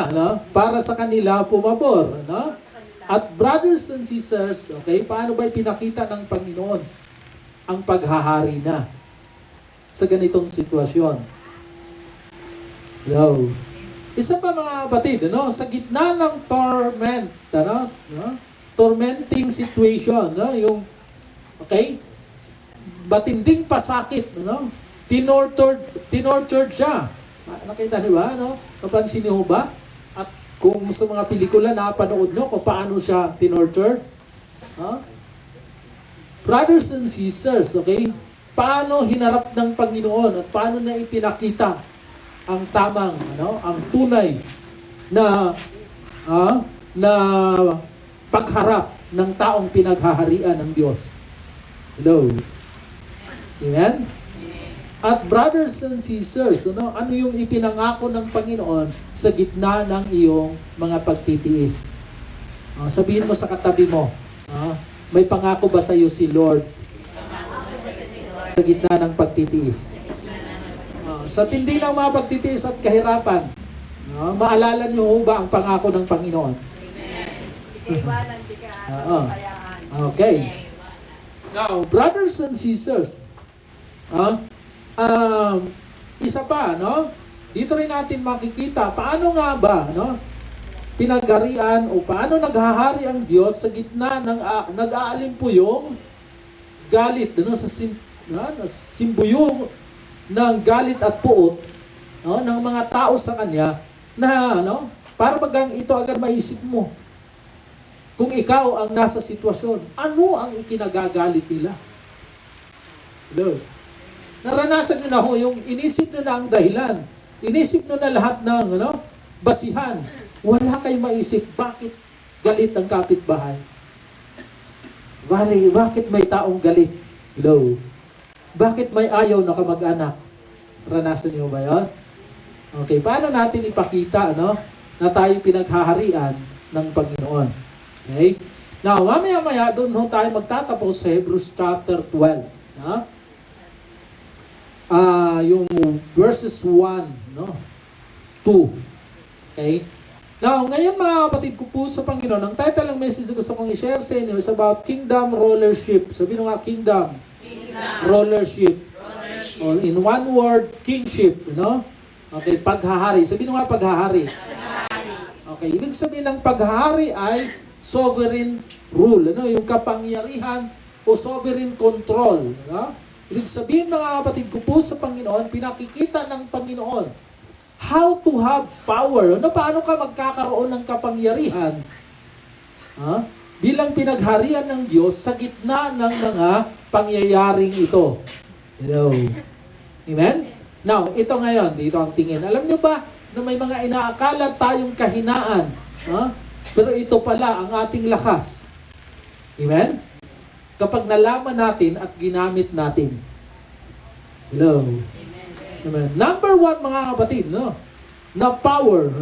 para sa kanila pumabor, At brothers and sisters, okay, paano ba ipinakita ng Panginoon ang paghahari na sa ganitong sitwasyon? Hello. Isa pa, mga kapatid, sa gitna ng torment, tormenting situation, yung, okay, matinding pasakit, tinortured siya. Nakita niyo ba, napansin niyo ba? At kung sa mga pelikula napanood nyo kung paano siya tinortured, brothers and sisters, okay, paano hinarap ng Panginoon at paano niya ipinakita ang tamang, ang tunay na pagharap ng taong pinaghaharian ng Diyos. Hello. Amen? At brothers and sisters, ano yung ipinangako ng Panginoon sa gitna ng iyong mga pagtitiis? Sabihin mo sa katabi mo, may pangako ba sa iyo si Lord sa gitna ng pagtitiis? Sa tindi ng mga pagtitiis at kahirapan, maalala niyo ba ang pangako ng Panginoon? Okay. Now, brothers and sisters, isa pa, dito rin natin makikita paano nga ba, pinagharian o paano naghahari ang Diyos sa gitna ng nag-aalimpuyong galit, sa simbuyong ng galit at puot ng mga tao sa Kanya na, para bagang ito agad maisip mo. Kung ikaw ang nasa sitwasyon, ano ang ikinagagalit nila? Hello? Naranasan nyo na yung inisip nyo na ang dahilan. Inisip nyo na lahat ng basihan. Wala kayong maisip, bakit galit ang kapitbahay? Bakit may taong galit? Hello? Bakit may ayaw na kamag-anak? Naranasan nyo ba yun? Okay, paano natin ipakita na tayo pinaghaharian ng Panginoon? Okay? Now, mamaya-maya, doon tayo magtatapos sa Hebrews chapter 12. Yung verses 1, 2. Okay? Now, ngayon mga kapatid ko po sa Panginoon, ang title ng message ko gusto kong i-share sa inyo is about kingdom rulership. Sabi nyo nga, kingdom rulership. Or in one word, kingship. Okay, paghahari. Sabi nyo nga, paghahari. Okay, ibig sabihin ng paghahari ay sovereign rule. Yung kapangyarihan o sovereign control. Ibig sabihin, mga kapatid ko po sa Panginoon, pinakikita ng Panginoon how to have power. Paano ka magkakaroon ng kapangyarihan bilang pinagharian ng Diyos sa gitna ng mga pangyayaring ito. Hello. Amen? Now, ito ngayon, dito ang tingin. Alam nyo ba na may mga inaakala tayong kahinaan, pero ito pala ang ating lakas. Amen? Kapag nalaman natin at ginamit natin. Hello. Amen. Number 1, mga kapatid, na power.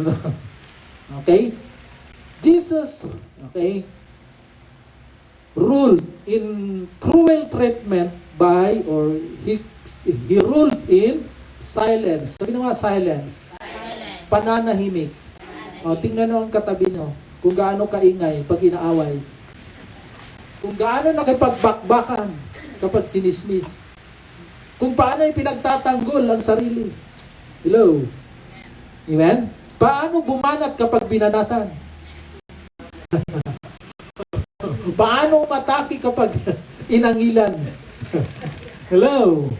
Okay? Jesus, okay, ruled in cruel treatment by, or he ruled in silence. Sabi nga, silence. Pananahimik. Tingnan nyo ang katabi nyo, kung gaano kaingay pag inaaway. Kung gaano nakipagbakbakan kapag chinismis. Kung paano ay pinagtatanggol ang sarili. Hello? Amen? Paano bumanat kapag binanatan? Paano umatake kapag inangilan? Hello?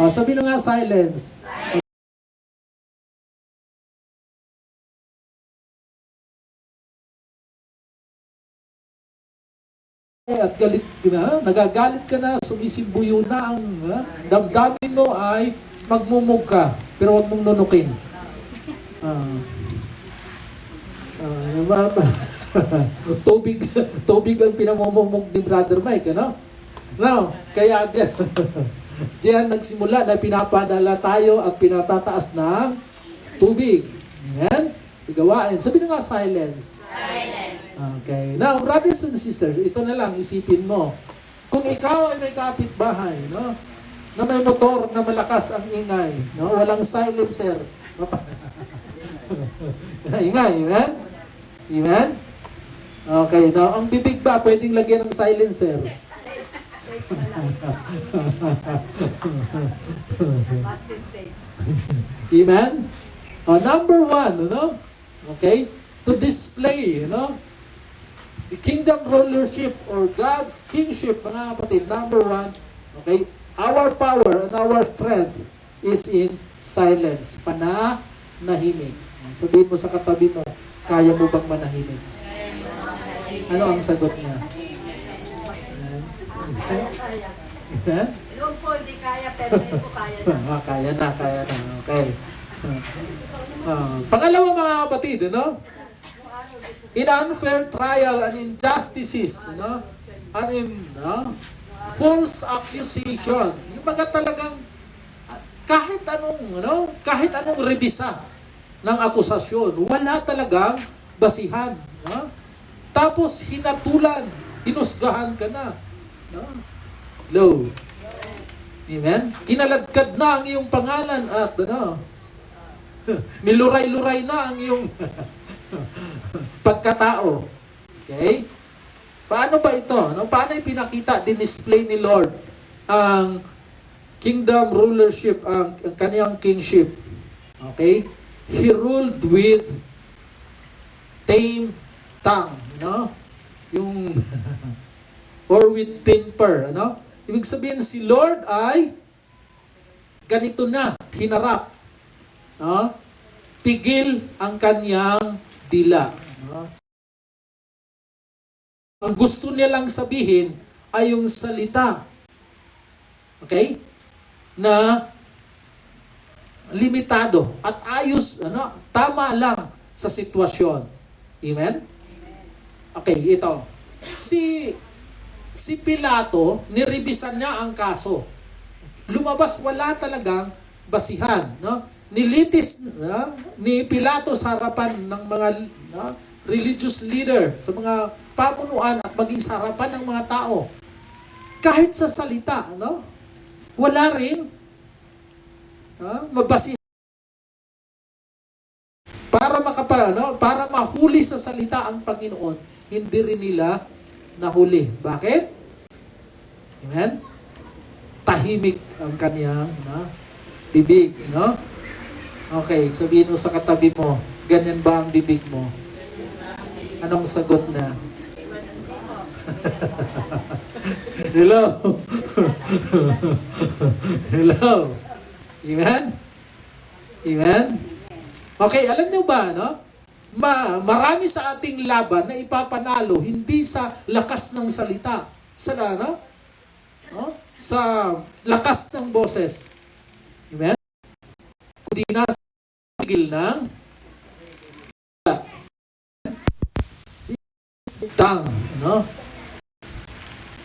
Sabi na nga, silence. At galit ka na, nagagalit ka na, sumisimbuyo na ang damdamin mo ay magmumug ka, pero huwag mong nunukin. Tubig ang pinamumug ni Brother Mike, ano? Now, kaya diyan nagsimula na pinapadala tayo at pinatataas ng tubig. Amen? Gawain. Sabi na nga, silence. Okay. Now, brothers and sisters, ito na lang, isipin mo. Kung ikaw ay may kapitbahay, no? Na may motor na malakas ang ingay, no? Walang silencer. Ingay, amen? Amen? Okay. Now, ang bibig ba, pwedeng lagyan ng silencer? Amen? Number one, ano? Okay? To display, the kingdom rulership or God's kingship, mga kapatid, number one, okay, our power and our strength is in silence. Panahimik. Sabihin mo sa katabi mo, kaya mo bang manahimik? Ano ang sagot niya? Noon po, hindi kaya, pero ngayon po kaya na. Kaya na. Okay. Pangalawa, mga kapatid, in unfair trial and injustices, and in false accusation, yung mga talagang kahit anong rebisa ng akusasyon, wala talagang basihan. Tapos hinatulan, hinusgahan ka na. Hello. Amen? Kinaladkad na ang iyong pangalan at niluray-luray na ang iyong pagkatao. Okay? Paano ba ito? Paano ipinakita, dinisplay ni Lord ang kingdom rulership, ang kaniyang kingship? Okay? He ruled with tame tongue, yung or with temper, Ibig sabihin si Lord ay ganito na, hinarap. Pigil ang kanyang dila. Ang gusto niya lang sabihin ay yung salita. Okay? Na limitado at ayos, tama lang sa sitwasyon. Amen? Okay, ito. Si Pilato, nirebisan niya ang kaso. Lumabas, wala talagang basihan. Nilitis ni Pilato sa harapan ng mga religious leader, sa mga pamunuan at maging sa harapan ng mga tao. Kahit sa salita, wala rin mabasihan. Para mahuli sa salita ang Panginoon, hindi rin nila nahuli. Bakit? Amen? Tahimik ang kaniyang bibig, Okay, sabihin mo sa katabi mo, ganyan ba ang bibig mo? Anong sagot na? Hello? Hello? Amen? Amen? Okay, alam niyo ba, marami sa ating laban na ipapanalo hindi sa lakas ng salita, sa lakas ng boses. Amen? Kundi na sa pigil ng tongue,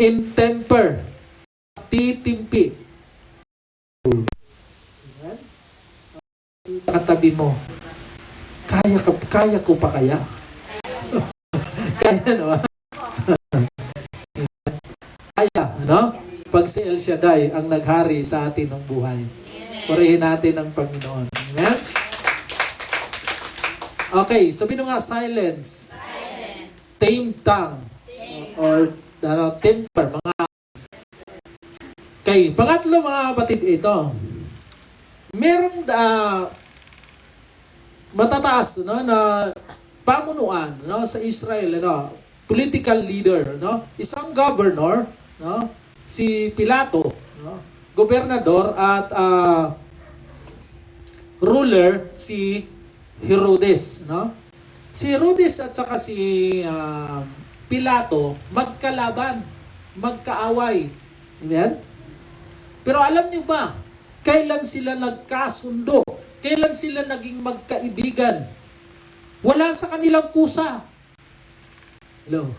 in temper, titimpi. Amen? Katabi mo, kaya ko pa kaya? Kaya naman. Kaya, Pag si El Shaddai ang naghari sa atin ng buhay. Purihin natin ang Panginoon. Amen? Okay, sabi nyo nga, silence. Tame tongue. Or temper. Okay, pangatlo mga kapatid, ito. Merong matataas na pamunuan sa Israel, political leader, isang governor, si Pilato, gobernador at ruler si Herodes, Si Herodes at saka si Pilato magkalaban, magkaaway. Amen? Pero alam niyo ba, kailan sila nagkasundo? Kailan sila naging magkaibigan? Wala sa kanilang kusa. Hello?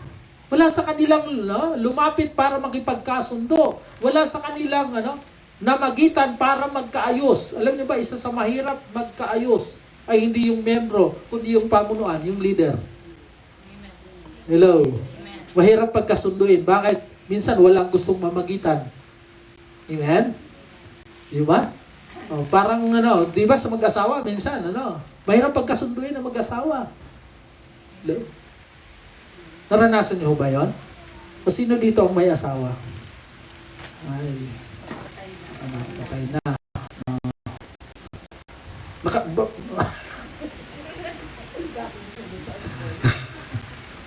Wala sa kanilang lumapit para makipagkasundo. Wala sa kanilang namagitan para magkaayos. Alam niyo ba, isa sa mahirap magkaayos ay hindi yung membro, kundi yung pamunuan, yung leader. Hello? Mahirap pagkasunduin. Bakit? Minsan walang gustong mamagitan. Amen? Di ba? Parang di ba sa mag-asawa, minsan, mahirap pagkasunduin ng mag-asawa. Hello? Naranasan niyo ba yun? O sino dito ang may asawa? Ay, patay na.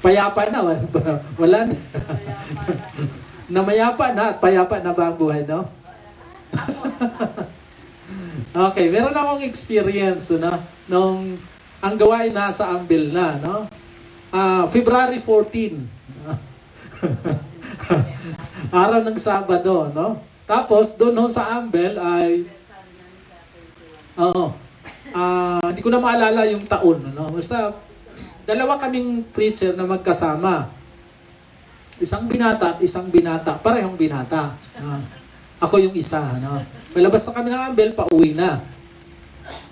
Payapa na, wala na. Namayapa na at payapa na ba ang buhay, no? Okay, meron akong experience nung ang gawain nasa Ambil na, February 14. Araw ng Sabado, Tapos doon sa Ambil ay hindi ko na maalala yung taon, Basta dalawa kaming preacher na magkasama. Isang binata at isang binata. Parehong binata. Ako yung isa. Malabas na kami ng Ambil, pauwi na.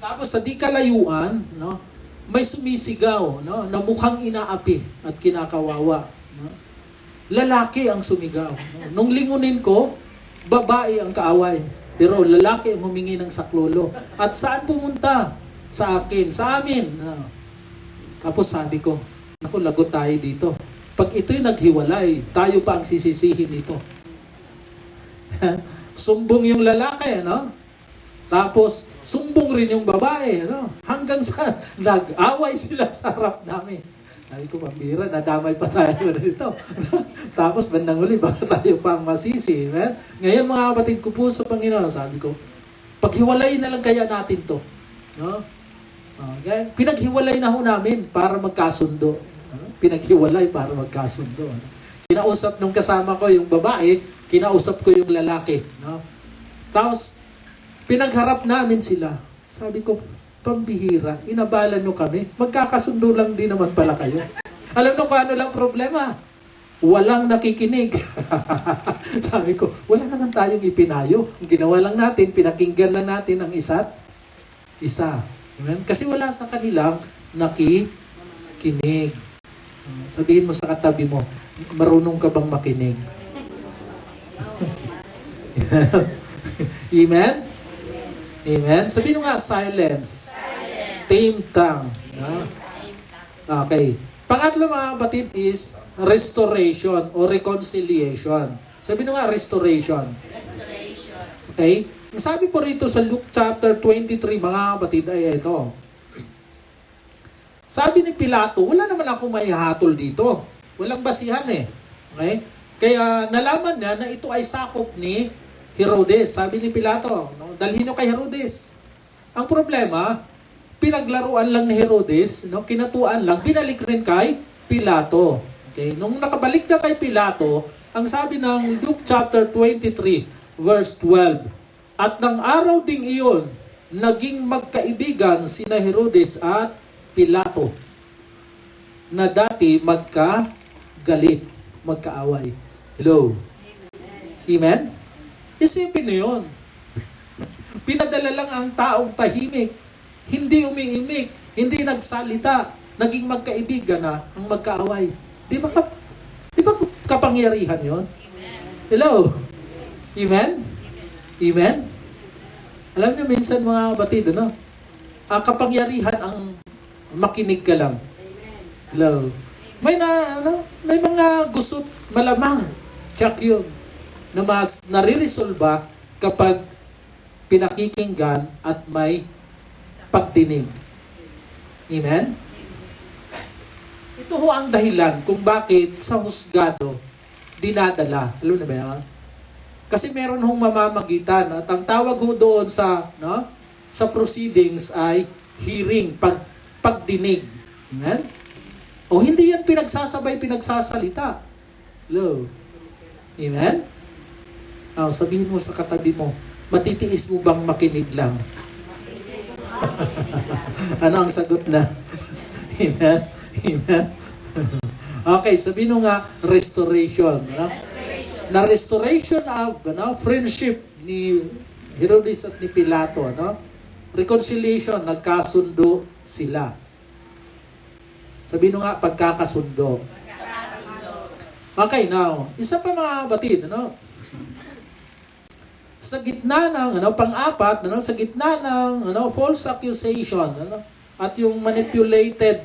Tapos sa di kalayuan, may sumisigaw na mukhang inaapi at kinakawawa. Lalaki ang sumigaw. Nung lingunin ko, babae ang kaaway. Pero lalaki ang humingi ng saklolo. At saan pumunta? Sa akin, sa amin. Tapos sabi ko, naku, lagot tayo dito. Pag ito'y naghiwalay, tayo pa ang sisisihin nito. Sumbong yung lalaki, Tapos, sumbong rin yung babae, Hanggang sa nag-away sila sa harap namin. Sabi ko, pambira, nadamay pa tayo dito. Tapos, bandang huli, baka tayo pa ang masisi. Ngayon, mga kapatid ko po sa Panginoon, sabi ko, paghiwalay na lang kaya natin to. Okay? Pinaghiwalay na ho namin para magkasundo. Pinaghiwalay para magkasundo. Kinausap nung kasama ko yung babae, kinausap ko yung lalaki. Tapos, pinagharap namin sila. Sabi ko, pambihira, inabalan nyo kami. Magkakasundo lang din naman pala kayo. Alam nyo kung ano lang problema? Walang nakikinig. Sabi ko, wala naman tayong ipinayo. Ang ginawa lang natin, pinakinggan lang natin ang isa't isa. Amen? Kasi wala sa kanilang nakikinig. Sabihin mo sa katabi mo, marunong ka bang makinig? Amen? Amen? Sabihin mo nga, silence. Tame tongue. Okay. Pangatlo mga kapatid is restoration or reconciliation. Sabihin mo nga, restoration. Okay? Ang sabi po rito sa Luke chapter 23, mga kapatid, ay ito. Sabi ni Pilato, wala naman ako may hatol dito. Walang basihan Okay? Kaya nalaman niya na ito ay sakop ni Herodes. Sabi ni Pilato, dalhin nyo kay Herodes. Ang problema, pinaglaruan lang ni Herodes, kinatuan lang, binalik rin kay Pilato. Okay? Nung nakabalik na kay Pilato, ang sabi ng Luke chapter 23, verse 12, at ng araw ding iyon, naging magkaibigan sina Herodes at Pilato, na dati magkagalit, magkaaway. Hello? Amen? Isipin niyo yun. Pinadala lang ang taong tahimik, hindi umiimik, hindi nagsalita, naging magkaibigan na ang magkaaway. Di ba kapangyarihan yun? Hello? Amen? Amen? Alam niyo, minsan mga batid, kapangyarihan ang makinig ka lang. Hello? May mga gusot malamang. Check yun. na mas nare-resolba kapag pinakikinggan at may pagdinig. Amen? Ito ho ang dahilan kung bakit sa husgado dinadala. Alam na ba yan? Kasi meron hong mamamagitan at ang tawag ho doon sa sa proceedings ay hearing, pagdinig. Amen? O hindi yan pinagsasabay, pinagsasalita. Hello? Amen? Sabihin mo sa katabi mo, matitiis mo bang makinig lang? Ano ang sagot na? Amen? Amen? Okay, sabihin mo nga, restoration. Na restoration of friendship ni Herodes at ni Pilato. Reconciliation, nagkasundo sila. Sabihin mo nga, pagkakasundo. Okay, now, isa pa mga batid, sa gitna ng pang-apat, sa gitna ng false accusation, at yung manipulated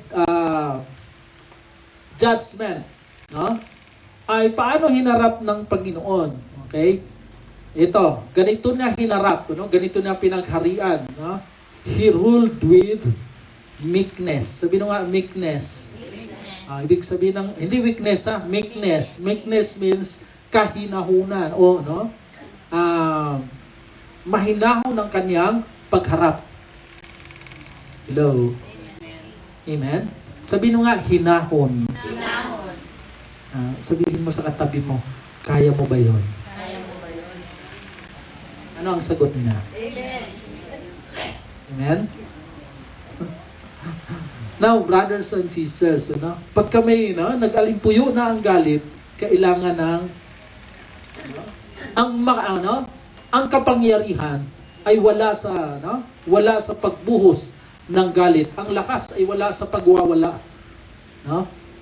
judgment, ay paano hinarap ng Panginoon? Okay? Ito, ganito na hinarap, ganito na pinagharian, He ruled with meekness. Sabi nga, meekness. Ibig sabihin ng, hindi weakness meekness. Meekness means kahinahunan o mahinahon ng kanyang pagharap. Hello? Amen? Sabihin nga, hinahon. Sabihin mo sa katabi mo, kaya mo ba yun? Ano ang sagot niya? Amen? Now, brothers and sisters, pag kami nag-alimpuyo na ang galit, kailangan ng ang kapangyarihan ay wala sa pagbuhos ng galit. Ang lakas ay wala sa pagwawala,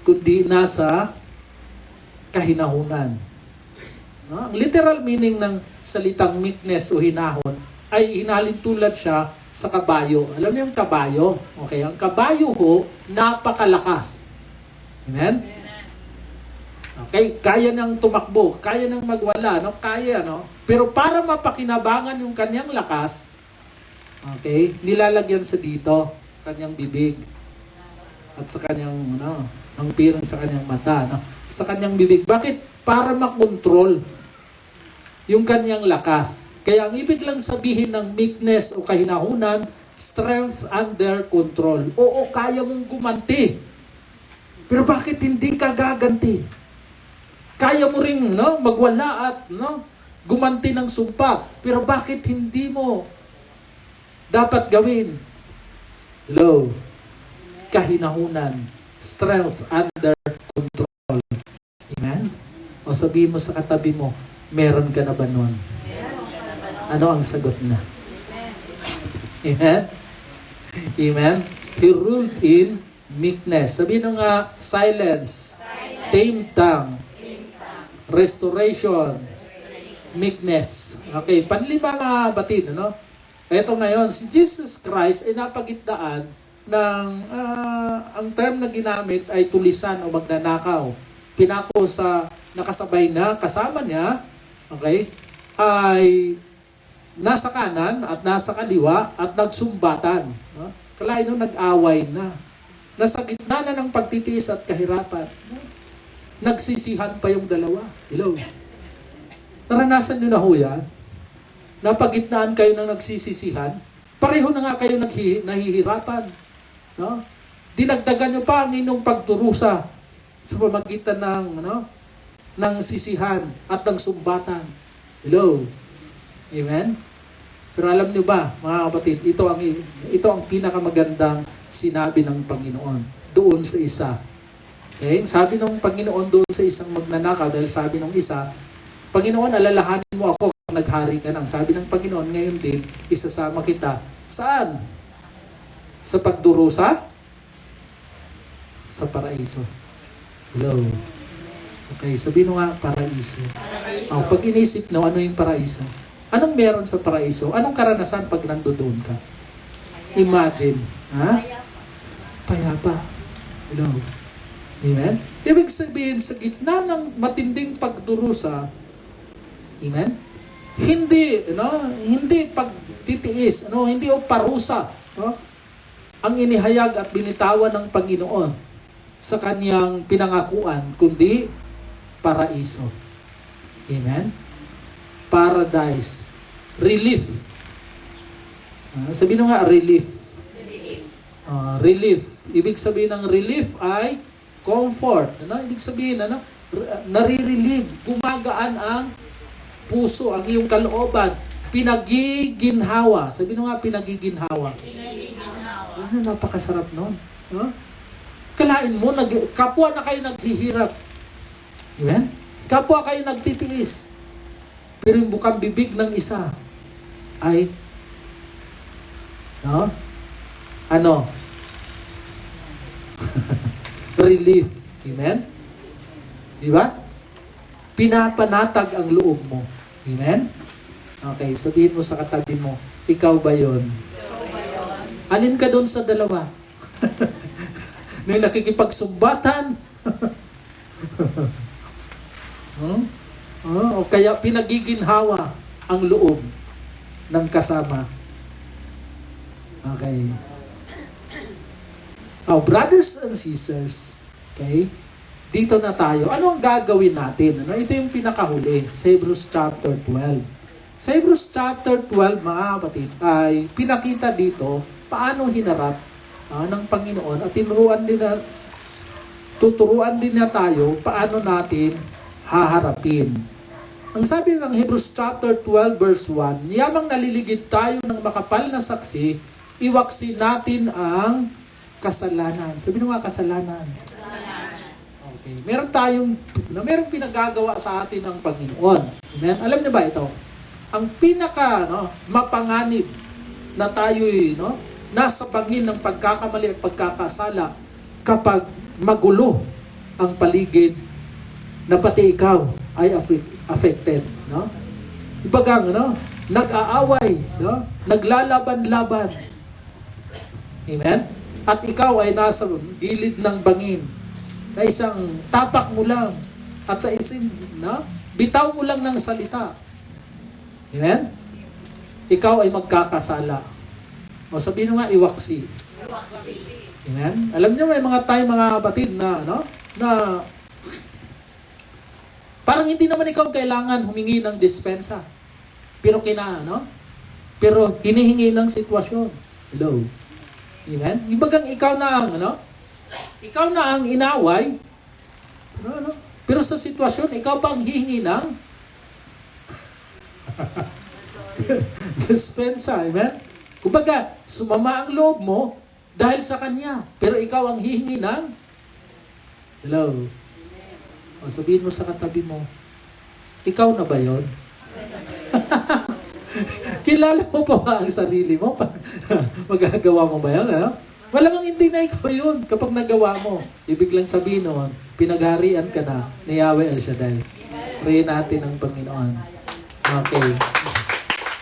kundi nasa kahinahunan. Ang literal meaning ng salitang meekness o hinahon ay hinalintulad siya sa kabayo. Alam niyo yung kabayo? Okay, ang kabayo ho, napakalakas. Amen? Okay, kaya nang tumakbo, kaya nang magwala, kaya, Pero para mapakinabangan yung kanyang lakas, okay, nilalagyan sa dito, sa kanyang bibig. At sa kanyang, ang pirang sa kanyang mata, sa kanyang bibig. Bakit? Para makontrol yung kanyang lakas. Kaya ang ibig lang sabihin ng meekness o kahinahunan, strength under control. Oo, kaya mong gumanti. Pero bakit hindi ka gaganti? Kaya mo ring magwala at gumanti ng sumpa. Pero bakit hindi mo dapat gawin? Hello? Kahinahunan. Strength under control. Amen? O sabihin mo sa katabi mo, meron ka na ba nun? Ano ang sagot na? Amen? Amen? He ruled in meekness. Sabihin nga, silence, tame tongue, restoration, meekness. Okay, panlima nga batid, Ito ngayon, si Jesus Christ ay napagitdaan ng, ang term na ginamit ay tulisan o magnanakaw. Pinako sa nakasabay na kasama niya, okay, ay nasa kanan at nasa kaliwa at nagsumbatan. Kalain nag-away na. Nasa gitna na ng pagtitiis at kahirapan. Nagsisihan pa yung dalawa. Hello? Naranasan nyo na ho yan? Napagitnaan kayo ng nagsisisihan? Pareho na nga kayo nahihirapan. Dinagdagan nyo pa ang inyong pagturusa sa pamagitan ng sisihan at ng sumbatan. Hello? Amen? Pero alam niyo ba, mga kapatid, ito ang pinakamagandang sinabi ng Panginoon doon sa isa. Okay? Sabi ng Panginoon doon sa isang magnanakaw, dahil sabi ng isa, Panginoon, alalahanin mo ako kung naghari ka nang. Sabi ng Panginoon, ngayon din, isasama kita. Saan? Sa pagdurusa? Sa paraiso. Hello? Okay, sabihin mo nga, paraiso. Pag inisip na, ano yung paraiso? Anong meron sa paraiso? Anong karanasan pag nandoon ka? Imagine. Payapa. Hello? Amen? Ibig sabihin, sa gitna ng matinding pagdurusa, Amen? Hindi, hindi pagtitiis, hindi o parusa, ang inihayag at binitawan ng Panginoon sa kanyang pinangakuan, kundi paraiso. Amen? Paradise. Relief. Sabihin nga, relief. Relief. Ibig sabihin ng relief ay comfort. Ibig sabihin, nare-relieve. Gumagaan ang puso, ang iyong kalooban. Pinagiginhawa. Sabihin nga, pinagiginhawa. Napakasarap nun. Kalain mo, kapwa na kayo naghihirap. Amen? Kapwa kayo nagtitiis. Pero yung bukang bibig ng isa ay relief. Amen? Di ba? Pinapanatag ang loob mo. Amen? Okay, sabihin mo sa katabi mo, ikaw ba yun? Alin ka doon sa dalawa? Nung nakikipagsumbatan? O kaya pinagiginhawa ang loob ng kasama. Okay. Now, brothers and sisters, okay, dito na tayo. Ano ang gagawin natin? Ito yung pinakahuli sa Hebrews chapter 12. Sa Hebrews chapter 12, mga kapatid, ay pinakita dito paano hinarap ng Panginoon at tuturuan din na tayo paano natin haharapin. Ang sabi ng Hebrews chapter 12 verse 1, yamang naliligid tayo ng makapal na saksi, iwaksi natin ang kasalanan. Sabi nga, kasalanan. Okay. Merong pinagagawa sa atin ng Panginoon. Amen? Alam niyo ba ito? Ang pinaka mapanganib na tayo'y nasa bangin ng pagkakamali at pagkakasala kapag magulo ang paligid na pati ikaw ay affected. Ibagang, nag-aaway, naglalaban-laban. Amen? At ikaw ay nasa gilid ng bangin na isang tapak mo lang at sa isang bitaw mo lang ng salita. Amen? Ikaw ay magkakasala. O sabihin nga, iwaksi. Amen? Alam niyo, may mga kapatid na parang hindi naman ikaw kailangan humingi ng dispensa. Pero pero hinihingi ng sitwasyon. Hello? Amen? Ibagang ikaw na ang inaway. Pero sa sitwasyon, ikaw pa ang hihingi ng dispensa. Amen? Kumbaga, sumama ang loob mo dahil sa kanya. Pero ikaw ang hihingi ng hello? O sabihin mo sa katabi mo, ikaw na ba yun? Kilala mo pa ba ang sarili mo? Magagawa mo ba yan? Malamang hindi na ikaw yun kapag nagawa mo. Ibig lang sabihin noon, pinagharian ka na ni Yahweh El Shaddai. Prayin natin ang Panginoon. Okay.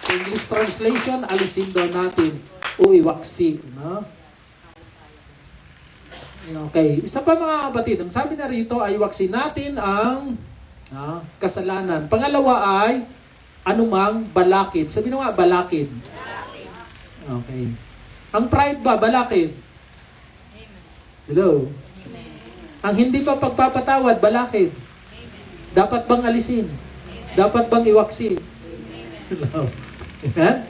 So English translation, alisin daw natin o iwaksi. Okay. Isa pa mga kapatid, ang sabi na rito ay iwaksi natin ang kasalanan. Pangalawa ay anumang balakid. Sabi nga, balakid. Okay. Ang pride ba, balakid? Hello? Ang hindi pa pagpapatawad, balakid? Dapat bang alisin? Dapat bang iwaksi? Hello? Amen?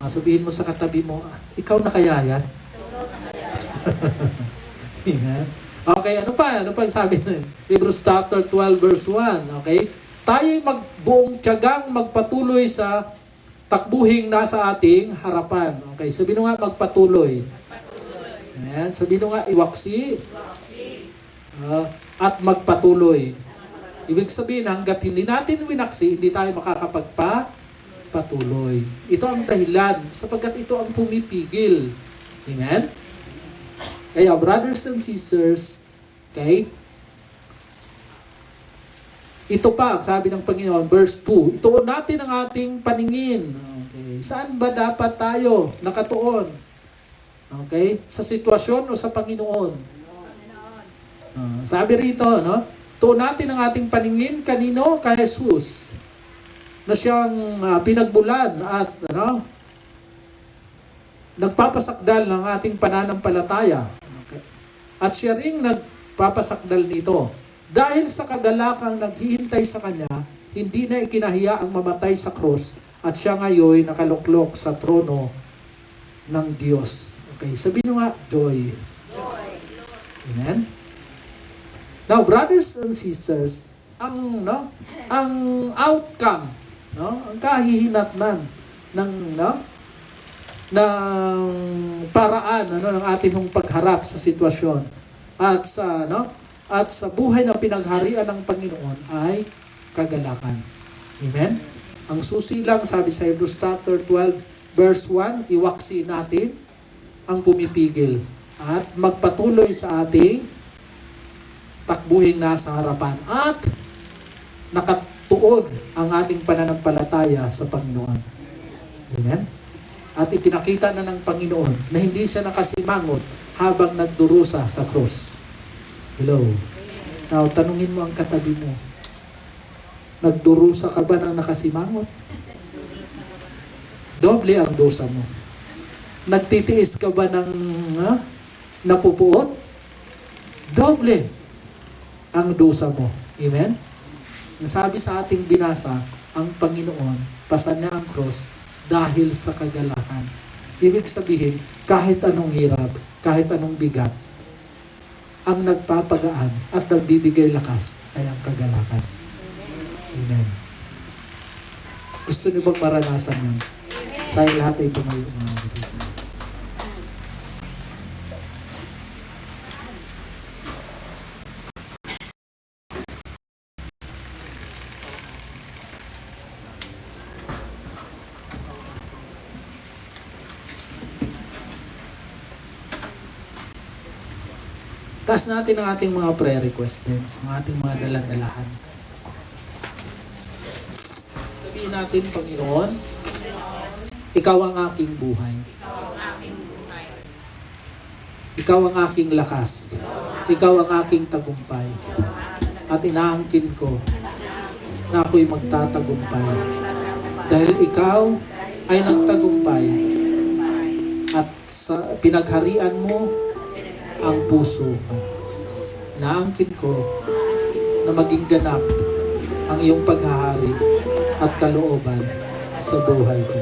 Sabihin mo sa katabi mo, ikaw na kaya yan? Amen? Okay, ano pa sabi nun? Hebrews chapter 12 verse 1, okay? Tayo'y magbuong tiyagang magpatuloy sa takbuhing nasa ating harapan. Okay, sabihin nga magpatuloy. Ayan, sabihin nga iwaksi. At magpatuloy. Ibig sabihin, hanggat hindi natin winaksi, hindi tayo makakapagpatuloy. Ito ang dahilan, sapagkat ito ang pumipigil. Amen? Kaya brothers and sisters, okay? Ito pa, sabi ng Panginoon, verse 2, ituon natin ang ating paningin. Okay. Saan ba dapat tayo nakatuon? Okay? Sa sitwasyon o sa Panginoon? Sabi rito, tuon natin ang ating paningin kanino? Kay Jesus. na siyang pinagbulan at nagpapasakdal ng ating pananampalataya. Okay. At siya ring nagpapasakdal nito. Dahil sa kagalakang naghihintay sa kanya, hindi na ikinahiya ang mamatay sa krus at siya ngayon nakaluklok sa trono ng Diyos. Okay, sabihin nyo nga, joy. Amen? Now, brothers and sisters, ang outcome, ang kahihinatnan ng paraan ng ating pagharap sa sitwasyon at sa buhay na pinagharian ng Panginoon ay kagalakan. Amen? Ang susi lang, sabi sa Hebrews chapter 12, verse 1, iwaksi natin ang pumipigil at magpatuloy sa ating takbuhing nasa harapan at nakatuon ang ating pananampalataya sa Panginoon. Amen? At ipinakita na ng Panginoon na hindi siya nakasimangot habang nagdurusa sa krus. Hello? Now, tanungin mo ang katabi mo. Nagdurusa ka ba ng nakasimangot? Doble ang dosa mo. Nagtitiis ka ba ng napupuot? Doble ang dosa mo. Amen? Ang sabi sa ating binasa, ang Panginoon, pasan niya ang cross dahil sa kagalakan. Ibig sabihin, kahit anong hirap, kahit anong bigat, ang nagpapagaan at nagbibigay lakas ay ang kagalakan. Amen. Gusto niyo bang maranasan yun? Tayo lahat ay tumayo mga kapatid. Taas natin ang ating mga prayer request din, ang ating mga daladalahan. Sabihin natin, Panginoon, Ikaw ang aking buhay. Ikaw ang aking lakas. Ikaw ang aking tagumpay. At inaangkin ko na ako'y magtatagumpay. Dahil Ikaw ay nagtagumpay at sa pinagharian mo ang puso ko. Naangkin ko na maging ganap ang iyong paghahari at kalooban sa buhay ko.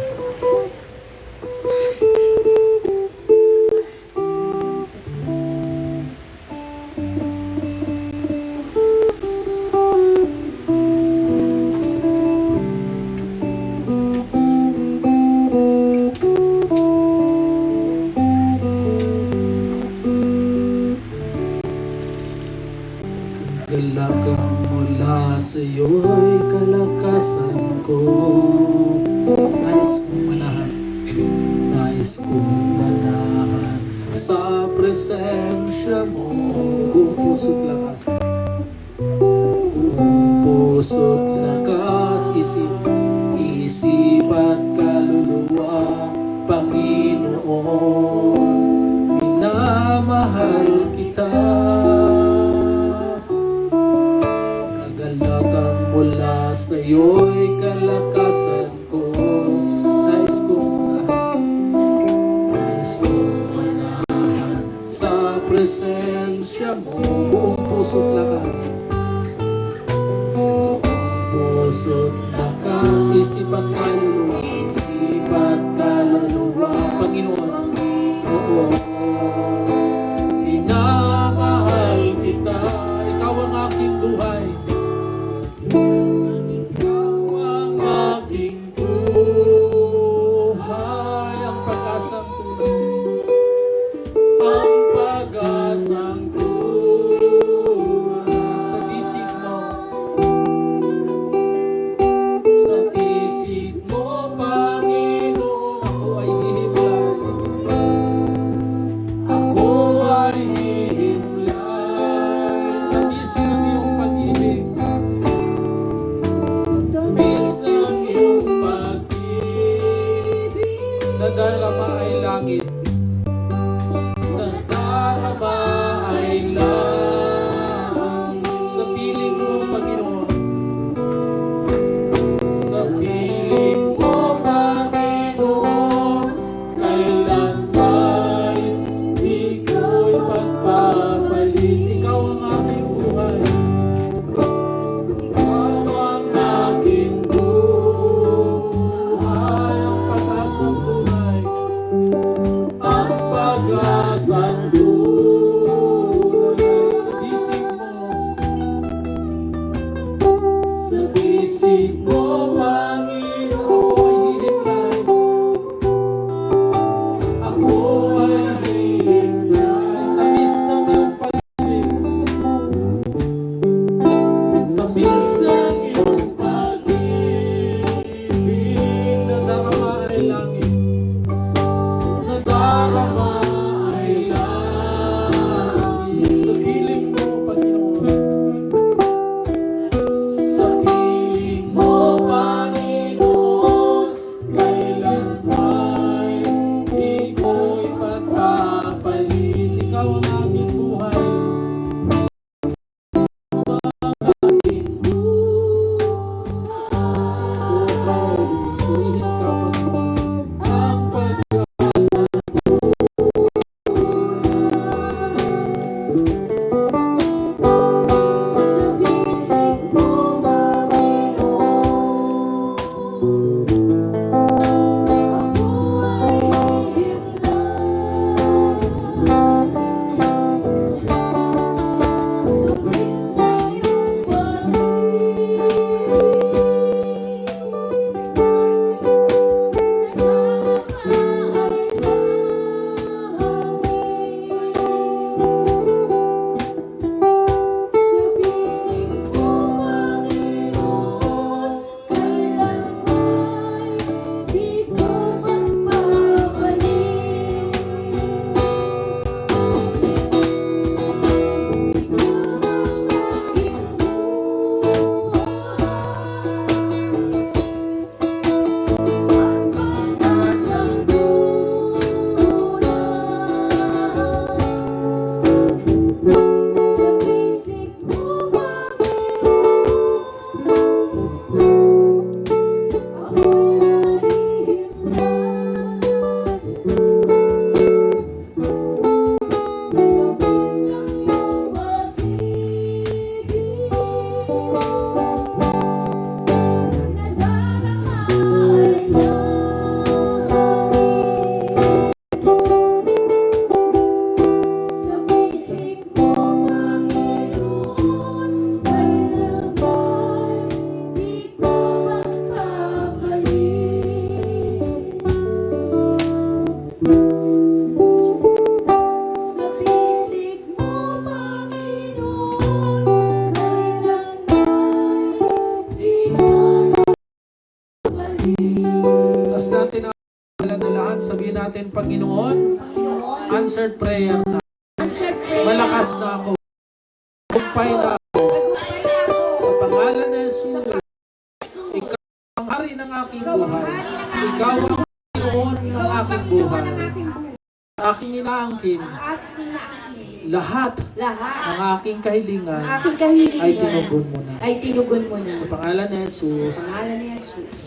Kagalakan mula sa iyo'y kalakasan ko. Nais kong manahan sa presensya mo. Buong puso't lakas. Buong puso't lakas. Isip at kaluluwa, Panginoon, minamahal kita. Mula sa iyo'y kalakasan ko. Nais kong manahan sa presensya mo. Buong puso't lakas. Buong puso't lakas. Isip at kaluluwa. Isip at kaluluwa, Panginoon. Oo. Minamahal kita. Ikaw ang aking buhay. Nadarama ay langit. Nadarama ay langit. Sa piling mo, Panginoon. Sa piling pag-asang tunay sa bisig mo. Sa bisig mo, Panginoon, ako ay hihintay. Tamis ng iyong pag-ibig, tamis ng iyong pag-ibig, nadarama ay langit, nadarama ay langit. Sa piling mo, Panginoon, sa piling mo, Panginoon, kailan ba'y di ko'y magpapalit? Ikaw ang aking buhay, pupurihin ka, Panginoon, ang pag-asa. Sa bisig mo, Panginoon, ako ay himlay. Tumis na iyong pag-ibig, nadarama ay langit. Sa bisig mo, Panginoon, kailan ba'y di ko magpapalit? Sa bisig mo, Panginoon, kailan ba'y di ko magpapalit? Sa bisig mo, Panginoon, kailan ba'y di ko magpapalit? Tas natin ang daladalahan, sabihin natin, Panginoon, answered prayer na. Malakas na ako. Tagumpay na ako. Sa pangalan ni Jesus, ikaw ang hari ng aking buhay. Ikaw ang Panginoon ng aking buhay. Aking inaangkin, lahat ng aking kahilingan ay tinugon mo na. Sa pangalan ni Jesus, sa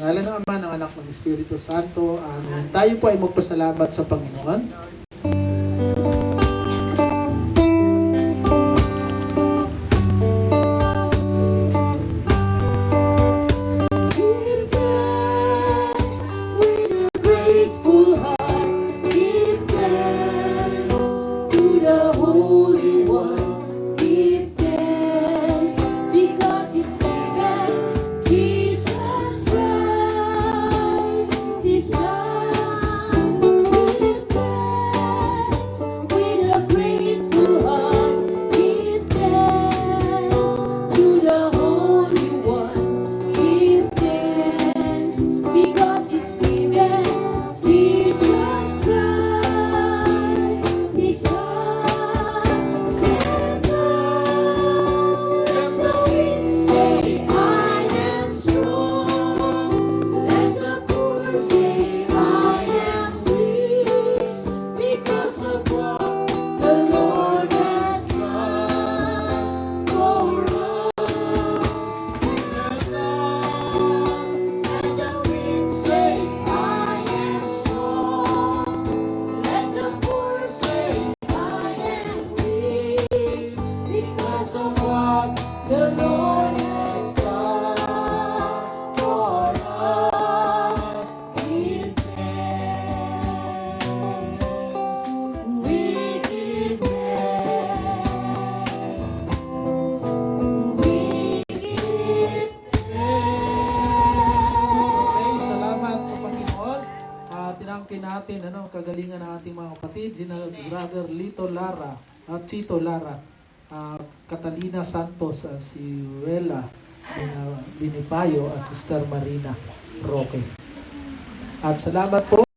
pangalan ng Ama, ng Anak, ng Espiritu Santo. Amen. Tayo po ay magpasalamat sa Panginoon. Give thanks with a grateful heart. Give thanks to the Holy One. Give thanks because it's given Jesus Christ, His Son. Give thanks with a grateful heart. Give thanks to the Holy One. Give thanks because it's given Jesus Christ, His Son. Let the weak say, I am strong. Let the poor say, I am rich because of what the Lord has done for us. Let the weak say, I am strong. Let the poor say, I am rich because of what the Lord has done for us. Give thanks. We kagalingan ng ating mga kapatid, sina Brother Lito Lara, Chito Lara, Catalina Santos, si Wela Binipayo at Sister Marina Roque. At salamat po